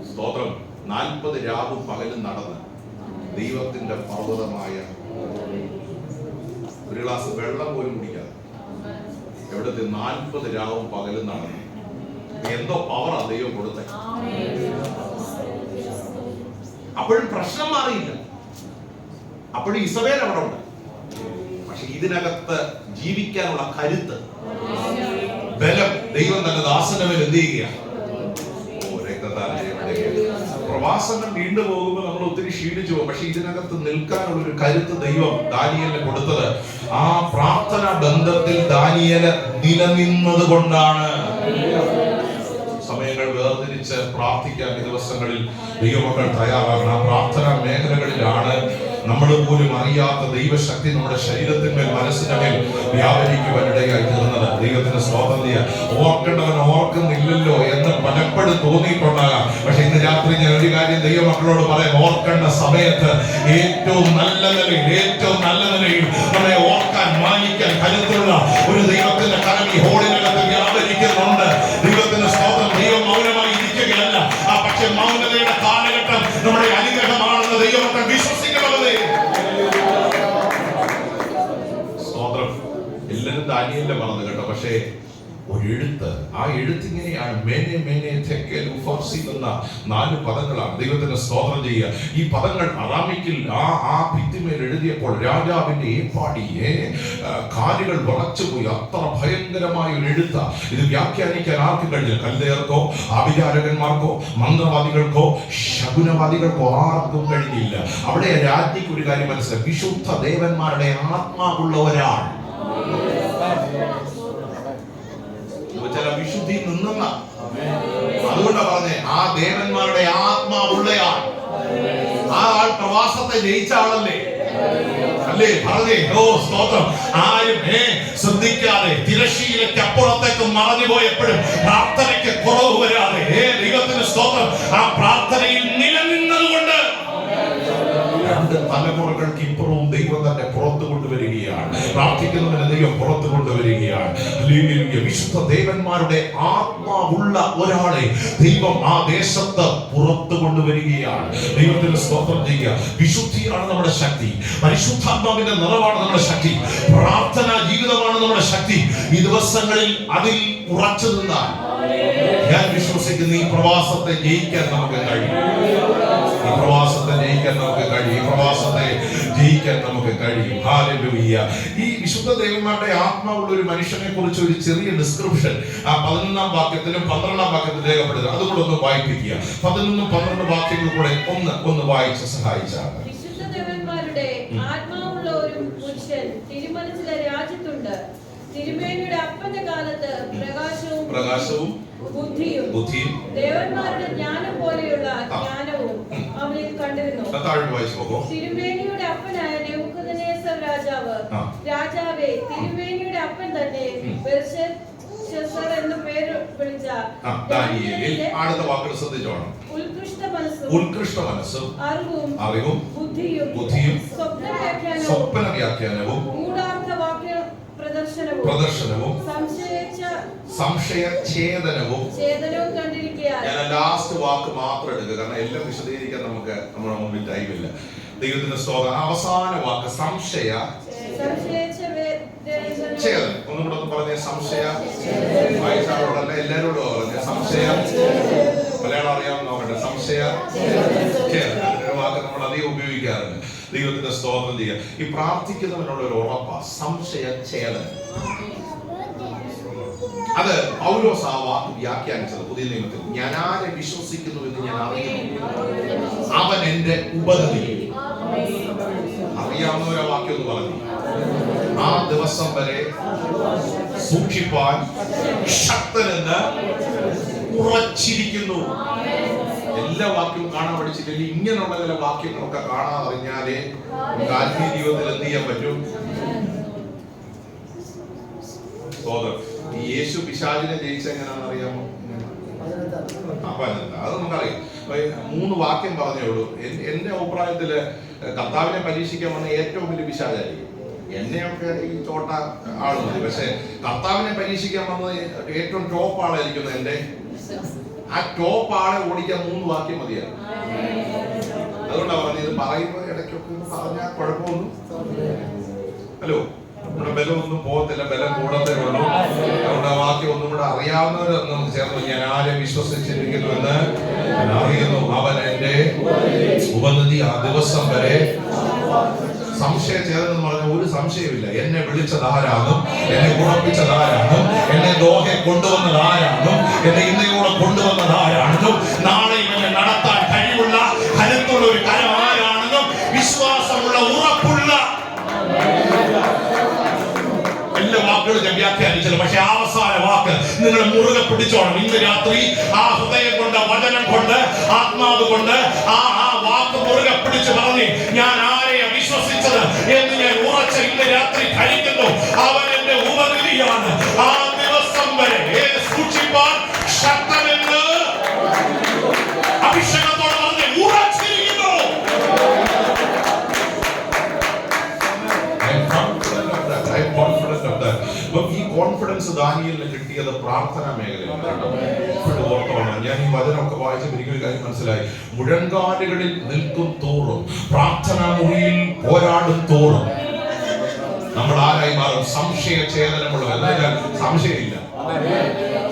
സ്തോത്രം 40 രാവും പകലും നടന്ന് ദൈവത്തിന്റെ പർവ്വതമായ ഒരു ഗ്ലാസ് വെള്ളം പോലും കുടിക്കാതെ എവിടത്തെ 40 രാവും പകലും നടന്നു. എന്തോ പവറാ ദൈവം കൊടുത്തേ. അപ്പോഴും പ്രശ്നം മാറിയില്ല. അപ്പോഴും ഇസബേൽ അവിടെ ഉണ്ട്. പക്ഷെ ഇതിനകത്ത് ജീവിക്കാനുള്ള കരുത്ത്, ബലം ദൈവം തന്റെ ദാസന്റെ മേൽ എന്ത് ചെയ്യുക? പ്രവാസങ്ങൾ നീണ്ടു പോകുമ്പോൾ നമ്മൾ ഒത്തിരി ക്ഷീണിച്ചു പോകും. പക്ഷെ ഇതിനകത്ത് നിൽക്കാനുള്ള ഒരു കരുത്ത് ദൈവം ദാനിയേലിന് കൊടുത്തത് ആ പ്രാർത്ഥന ബന്ധത്തിൽ ദാനിയേല് നിലനിന്നത് കൊണ്ടാണ്. സമയങ്ങൾ വേർതിരിച്ച് പ്രാർത്ഥിക്കാൻ ഈ ദിവസങ്ങളിൽ ദൈവമക്കൾ തയ്യാറാകണം. ആ പ്രാർത്ഥനാ മേഖലകളിലാണ് നമ്മൾ പോലും അറിയാത്ത ദൈവശക്തി നമ്മുടെ ശരീരത്തിന്മേൽ മനസ്സിന്റെ മേൽ വ്യാപരിക്കുവാനിടയായി തീർന്നത്. ദൈവത്തിന് സ്വാതന്ത്ര്യം ഓർക്കേണ്ടവൻ ഓർക്കുന്നില്ലല്ലോ എന്ന് പലപ്പോഴും തോന്നിയിട്ടുണ്ടാകാം. പക്ഷെ ഇന്ന് രാത്രി ഞാൻ ഒരു കാര്യം ദൈവമക്കളോട് പറയാം. ഓർക്കേണ്ട സമയത്ത് ഏറ്റവും നല്ല നിലയിൽ നമ്മളെ ഓർക്കാൻ, മാനിക്കാൻ കരുത്തുള്ള ഒരു ദൈവത്തിന്റെ കരം ഈ ഹോളിനകത്ത് വ്യാപരിക്കുന്നുണ്ട്. ദൈവത്തിന്റെ സ്തോത്രം. ദൈവം മൗനമായി ഇരിക്കുകയല്ല. പക്ഷെ മൗനതയുടെ കാലഘട്ടം നമ്മുടെ അനുഗ്രഹമാണെന്ന് ദൈവമക്കൾ വിശ്വസിക്കണമെന്നേ. സ്തോത്രം. എല്ലാവരും ദാനിയേലിന്റെ പറഞ്ഞത് കേട്ടോ. പക്ഷേ ഒരെഴുത്ത്, ആ എഴുത്തിങ്ങനെയാണ്. എന്ന 4 പദങ്ങളാണ്. ദൈവത്തിന് സ്തോത്രം ചെയ്യുക. ഈ പദങ്ങൾ അറാമിക്കിൽ ആ ഭിത്തിമേൽ എഴുതിയപ്പോൾ രാജാവിന്റെ ഏപ്പാടിയെ കാലുകൾ വിറച്ചുപോയി. അത്ര ഭയങ്കരമായ ഒരു എഴുത്ത. ഇത് വ്യാഖ്യാനിക്കാൻ ആർക്കും കഴിഞ്ഞില്ല. കൽദയർക്കോ ആഭിചാരകന്മാർക്കോ മന്ത്രവാദികൾക്കോ ശകുനവാദികൾക്കോ ആർക്കും കഴിഞ്ഞില്ല. അവിടെ രാജ്ഞിക്ക് ഒരു കാര്യം മനസ്സിലായി. വിശുദ്ധ ദേവന്മാരുടെ ആത്മാവുള്ള ഒരാൾ, ചില വിശുദ്ധി നിന്ന, അതുകൊണ്ടാ പറഞ്ഞേ ആ ദേവന്മാരുടെ ആത്മാവുള്ളയാൾ. ആ ആൾ പ്രവാസത്തെ ജയിച്ച ആളല്ലേ? അല്ലേ? പറഞ്ഞേ. ഓ സ്തോത്രം. ആരും ശ്രദ്ധിക്കാതെ തിരശ്ശീലയ്ക്ക് അപ്പുറത്തേക്ക് മറഞ്ഞു പോയപ്പോഴും പ്രാർത്ഥനയ്ക്ക് കുറവ് വരാതെ ദൈവത്തിന് സ്തോത്രം ആ പ്രാർത്ഥനയിൽ നിലനിന്നതുകൊണ്ട് 2 തലമുറകൾക്ക് ഇപ്പുറവും ദൈവം തന്നെ പുറത്തു കൊണ്ടുവരികയാണ്. പ്രാർത്ഥിക്കുന്നവനെ ദൈവം പുറത്തു കൊണ്ടുവരികയാണ്. വിശുദ്ധ ദേവന്മാരുടെ ആത്മാവുള്ള ഒരാളെ ദൈവം ആ ദേശത്ത് പുറത്തു കൊണ്ടുവരികയാണ്. ദൈവത്തിന് സ്തോത്രം ചെയ്യുക. വിശുദ്ധിയാണ് നമ്മുടെ ശക്തി. പരിശുദ്ധാത്മാവിന്റെ നിറവാണ് നമ്മുടെ ശക്തി. പ്രാർത്ഥനാ ജീവിതമാണ് നമ്മുടെ ശക്തി. ഈ ദിവസങ്ങളിൽ അതിൽ ഉറച്ചു നിന്നാൽ ഞാൻ വിശ്വസിക്കുന്ന ഈ പ്രവാസത്തെ ജയിക്കാൻ നമുക്ക് കഴിയും. ഈ പ്രവാസത്തെ ജയിക്കാൻ നമുക്ക് കഴിയും. ഈ പ്രവാസത്തെ ജയിക്കാൻ നമുക്ക് കഴിയും. ഹല്ലേലൂയ. ഈ വിശുദ്ധ ദേവന്മാരുടെ ആത്മാവുള്ള ഒരു മനുഷ്യനെ കുറിച്ച് ഒരു ചെറിയ ഡിസ്ക്രിപ്ഷൻ ആ 11-ാം വാക്യത്തിലും 12-ാം വാക്യത്തിലും രേഖപ്പെടുത്തുക. അതുകൂടെ ഒന്ന് വായിപ്പിക്കുക. 11ഉം 12 വാക്യങ്ങൾ കൂടെ ഒന്ന് വായിച്ച് സഹായിച്ചാണ്. വിശുദ്ധ ദേവന്മാരുടെ ആത്മാവുള്ള ഒരു പുരുഷൻ തിരുമനസിലെ രാജ്യത്തുണ്ട്. തിരുമേനിയുടെ അപ്പന്റെ കാലത്ത് പ്രകാശവും ബുദ്ധിയും ദേവന്മാരുടെ ജ്ഞാനം പോലെയുള്ള ജ്ഞാനവും അവനിൽ കണ്ടിരുന്നു. തിരുമേനിയുടെ അപ്പനായ നെബൂഖദ്നേസർ രാജാവേ, തിരുമേനിയുടെ അപ്പൻ തന്നെ ബെൽശസ്സർ എന്ന പേര് വിളിച്ച അടുത്ത വാക്കുകൾ ശ്രദ്ധിച്ചോണം. ഉത്കൃഷ്ട മനസ്സും അറിവും ബുദ്ധിയും സ്വപ്ന വ്യാഖ്യാനവും പ്രദർശനവും സംശയഛേദനവും കണ്ടിരിക്കുകയാണ്. ഞാൻ ലാസ്റ്റ് വാക്ക് മാത്രം എടുക്കുക, കാരണം എല്ലാം വിശദീകരിക്കാൻ നമുക്ക് നമ്മുടെ മുമ്പിൽ ടൈമില്ല. ദൈവത്തിന്റെ സ്തോത്രം. അവസാന വാക്ക് സംശയഛേദനം. ഒന്നും കൂടെ ഒന്ന് പറഞ്ഞേ. വായിച്ചാളോടല്ല എല്ലാരോടും പറഞ്ഞേ. മലയാളം അറിയാവുന്ന നോക്കട്ടെ. ഒരു വാക്ക് നമ്മൾ അധികം ഉപയോഗിക്കാറുണ്ട്. ദൈവത്തിന്റെ സ്തോത്രം ചെയ്യുക. ഈ പ്രാർത്ഥിക്കുന്നവനുള്ള ഒരു ഉറപ്പാ സംശയഛേദനം. അത് പൗലോസ് ആ വാക്ക് വ്യാഖ്യാനിച്ചത് പുതിയ നിയമത്തിൽ. ഞാൻ ആരെ വിശ്വസിക്കുന്നു എന്ന് ഞാൻ അറിയുന്നു, അവൻ എന്റെ ഉപഗതി. അറിയാവുന്ന ഒരു വാക്യം ഒന്ന് പറഞ്ഞു. ആ ദിവസം വരെ സൂക്ഷിപ്പാൻ ശക്തനെന്ന് ഉറച്ചിരിക്കുന്നു. എല്ലാ വാക്യവും കാണാൻ പഠിച്ചിട്ടില്ല. ഇങ്ങനെയുള്ള ചില വാക്യങ്ങളൊക്കെ കാണാതറിഞ്ഞാലേ ആത്മീയ ജീവിതത്തിൽ എന്ത് ചെയ്യാൻ പറ്റും? ഈ യേശു പിശാചിനെ ജയിച്ചെങ്ങനെയാണെന്ന് അറിയാമോ? അത് നമുക്കറിയാം. 3 വാക്യം പറഞ്ഞേ ഉള്ളൂ. എന്റെ അഭിപ്രായത്തില് കർത്താവിനെ പരീക്ഷിക്കാൻ വന്ന ഏറ്റവും വലിയ പിശാചായിരിക്കും. എന്നെയൊക്കെ ഈ ചോട്ട ആള് മതി, പക്ഷെ കർത്താവിനെ പരീക്ഷിക്കാൻ വന്നത് ഏറ്റവും ടോപ്പ് ആളായിരിക്കുന്നത് എന്റെ ആ ടോപ്പ് ആളെ ഓടിക്കാൻ 3 വാക്യം മതിയാണ്. അതുകൊണ്ടാണ് പറഞ്ഞത്, ഇത് പറയുമ്പോൾ ഇടയ്ക്കൊക്കെ പറഞ്ഞാൽ കുഴപ്പമൊന്നും ഹലോ നമ്മുടെ ബലമൊന്നും പോകത്തില്ല, ബലം കൂടത്തേ ഉള്ളൂ. അതുകൊണ്ട് ആ വാക്യം ഒന്നും കൂടെ അറിയാവുന്നവർ നമുക്ക് ചേർന്ന് ഞാൻ ആരെ വിശ്വസിച്ചിരിക്കുന്നു എന്ന് ഞാൻ അറിയുന്നു, അവൻ എന്റെ ഉപനിധി ആ ദിവസം വരെ. സംശയചേതനം പറഞ്ഞ ഒരു സംശയമില്ല. എന്നെ വിളിച്ചത് ആരാകും, എന്നെ ഉറപ്പിച്ചത് ആരാകും, എന്നെ ദോഹെ കൊണ്ടുവന്നത് ആരാകും, എന്നെ ഇന്നയോടെ കൊണ്ടുവന്നത് ആരാണെന്നും നാളെയും എന്നെ നടത്താൻ കഴിവുള്ള കരുത്തുള്ള ഒരു കരം ആരാണെന്നും വിശ്വാസമുള്ള ഉറപ്പുള്ള എല്ലാ വാക്കുകളും ഞാൻ വ്യാഖ്യാനിച്ചത്. പക്ഷെ അവസാന വാക്ക് നിങ്ങൾ മുറുകെ പിടിച്ചോണം. ഇന്ന് രാത്രി ആ ഹൃദയം കൊണ്ട്, വചനം കൊണ്ട്, ആത്മാവ് കൊണ്ട് ആ വാക്ക് മുറുകെ പിടിച്ച് പറഞ്ഞ് ഞാൻ ആരെയാ വിശ്വസിച്ചത് എന്ന് ഞാൻ ഉറച്ച ഇന്ന് രാത്രി കഴിക്കുന്നു. അവൻ എന്റെ ഉപനിധിയാണ് ആ ദിവസം വരെ സൂക്ഷിപ്പാൻ ശക്തനെന്ന് അഭിഷേകത്തോടെ പറഞ്ഞ് ഉറച്ചിരിക്കുന്നു. ഈ കോൺഫിഡൻസ് ദാനിയേലിന് കിട്ടിയത് പ്രാർത്ഥനാ മേഖലയിലാണ്. ഞാൻ ഈ വചനമൊക്കെ വായിച്ചപ്പോൾ എനിക്കൊരു കാര്യം മനസ്സിലായി. മുഴങ്കാലുകളിൽ നിൽക്കും തോറും, പ്രാർത്ഥനാ മുറിയിൽ പോരാടും തോറും നമ്മൾ ആരായി മാറും? സംശയചേതനമുള്ള. എന്നാൽ സംശയമില്ല.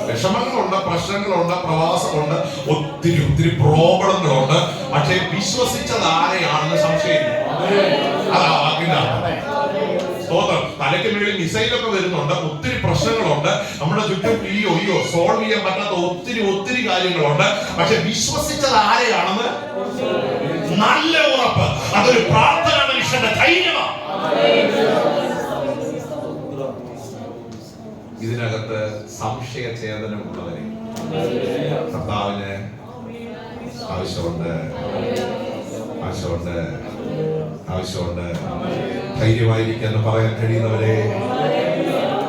വിഷമങ്ങളുണ്ട്, പ്രശ്നങ്ങളുണ്ട്, പ്രവാസമുണ്ട്, ഒത്തിരി പ്രോബ്ലങ്ങളുണ്ട്. പക്ഷെ വിശ്വസിച്ചത് ആരെയാണെന്ന് സംശയമില്ല. അതാ വാക്കിന്റെ സ്തോത്രം. തലയ്ക്ക് മേളിൽ മിസൈലൊക്കെ വരുന്നുണ്ട്, ഒത്തിരി പ്രശ്നങ്ങളുണ്ട്, നമ്മുടെ ചുറ്റും സോൾവ് ചെയ്യാൻ പറ്റാത്ത ഒത്തിരി കാര്യങ്ങളുണ്ട്. പക്ഷെ വിശ്വസിച്ചത് ആരെയാണെന്ന് നല്ല ഉറപ്പ്. അതൊരു പ്രാർത്ഥന മനുഷ്യന്റെ ധൈര്യമാണ്. ഇതിനകത്ത് സംശയചേതനമുള്ളവരെ കർത്താവിന് ആവശ്യമുണ്ട്. ധൈര്യമായിരിക്കാന്ന് പറയാൻ കഴിയുന്നവരെ,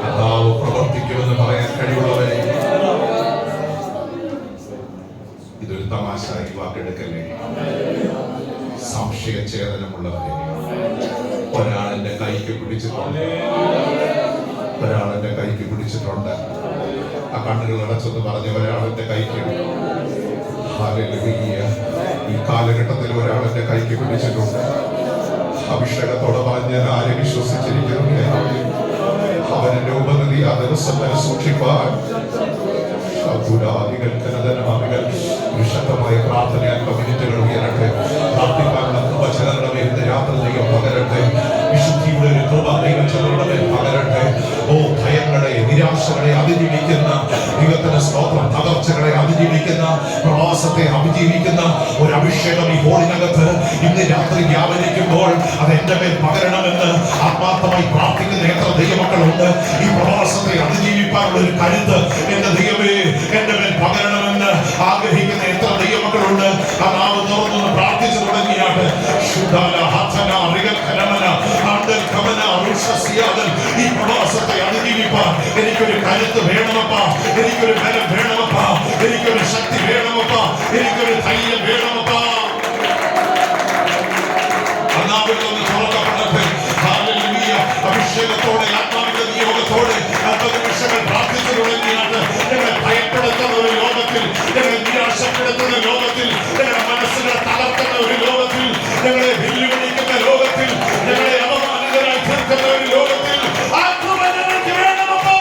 കർത്താവ് പ്രവർത്തിക്കുമെന്ന് പറയാൻ കഴിവുള്ളവരെ. ഇതൊരു തമാശ ഈ വാക്കെടുക്കല്ലേ. സംശയചേതനമുള്ളവരെ ഒരാളെന്റെ കൈക്ക് പിടിച്ചിട്ടുണ്ട്. ആ കണ്ണുകൾ അടച്ചെന്ന് പറഞ്ഞ ഒരാളെന്റെ കൈക്ക്, ഈ കാലഘട്ടത്തിൽ ഒരാളെന്റെ കൈക്ക് പിടിച്ചിട്ടുണ്ട്. അഭിഷേകത്തോടെ പറഞ്ഞ ആരെ വിശ്വസിച്ചിരിക്കുന്നു അവന്റെ ഉപനിധി ആ ദിവസം വരെ സൂക്ഷിപ്പാൻ. ശക്തമായ പ്രാർത്ഥനയാൽ കമ്മ്യൂണിറ്റികൾ ഉയരട്ടെ. പ്രാർത്ഥിക്കാനുള്ള കൃപ ചിലരുടെ മേൽ രാത്രി ദൈവം പകരട്ടെ. വിശുദ്ധിയുടെ ഒരു കൃപ ദൈവം ചിലരുടെ മേൽ പകരട്ടെ. ഭയങ്ങളെ, നിരാശകളെ അതിജീവിക്കുന്ന ദൈവത്തിന്റെ സ്തോത്രം, തകർച്ചകളെ അതിജീവിക്കുന്ന, പ്രവാസത്തെ അതിജീവിക്കുന്ന ഒരു അഭിഷേകം ഈ ഹോളിനകത്ത് ഇന്ന് രാത്രി വ്യാപരിക്കുമ്പോൾ അത് എന്റെ മേൽ പകരണമെന്ന് ആത്മാർത്ഥമായി പ്രാർത്ഥിക്കുന്ന എത്ര ദൈവമക്കളുണ്ട്. ഈ പ്രവാസത്തെ അതിജീവിക്കാനുള്ള ഒരു കരുത്ത് എന്റെ ദൈവമേ എന്റെ മേൽ പകരണമെന്ന് ആഗ്രഹിക്കുന്ന എത്ര ദൈവമക്കളുണ്ട്. ആ നാവ് തുറന്നൊന്ന് പ്രാർത്ഥിച്ചു തുടങ്ങിയാട്ട് ഈ പ്രവാസത്തെ അതിജീവിപ്പാൻ എനിക്കൊരു കരുത്ത് വേണമപ്പാ, എനിക്കൊരു ബലം വേണമപ്പാ, എനിക്കൊരു ശക്തി വേണമപ്പാ, എനിക്കൊരു ധൈര്യം വേണമപ്പാ. അനാവിലൊന്ന് തുറക്കപ്പെടട്ടെ. അഭിഷേകത്തോടെ, ആത്മാവിന്റെ നിയോഗത്തോടെ അല്പനിമിഷങ്ങൾ പ്രാർത്ഥിച്ചു തുടങ്ങിയാണ്. ഞങ്ങളെ ഭയപ്പെടുത്തുന്ന ഒരു ലോകത്തിൽ, ഞങ്ങളെ നിരാശപ്പെടുത്തുന്ന ലോകത്തിൽ, ഞങ്ങളുടെ മനസ്സുകളെ തളർത്തുന്ന ഒരു ലോകത്തിൽ, ഞങ്ങളെ വെല്ലുവിളിക്കുന്ന ലോകത്തിൽ, ഞങ്ങളെ അപമാനിതരായി തീർക്കുന്ന ഒരു ലോകത്തിൽ ഞങ്ങൾക്ക് വേണമപ്പോ.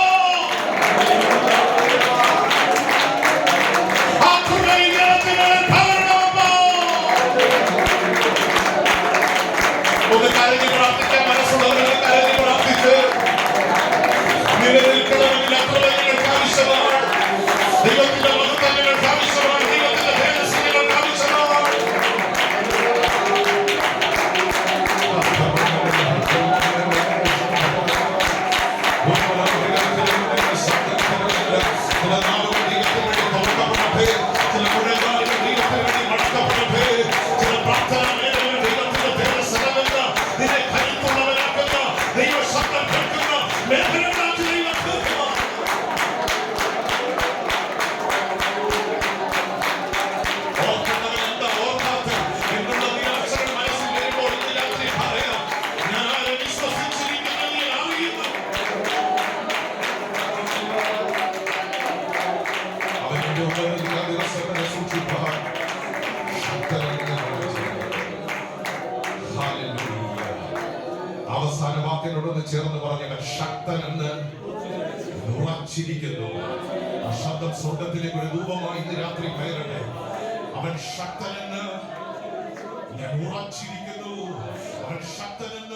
ആ കൃപ ഈ ജനത്തിന് പകരണമപ്പോ. എന്നോടൊന്ന് ചേർന്ന് പറഞ്ഞവൻ ശക്തനെന്ന് ഉറച്ചിരിക്കുന്നു. ആ ശബ്ദം സ്വർഗത്തിലേക്ക് ഒരു രൂപമായി ഇന്ന് രാത്രി കയറട്ടെ. അവൻ ശക്തനെന്ന് ഞാൻ ഉറച്ചിരിക്കുന്നു. അവൻ ശക്തനെന്ന്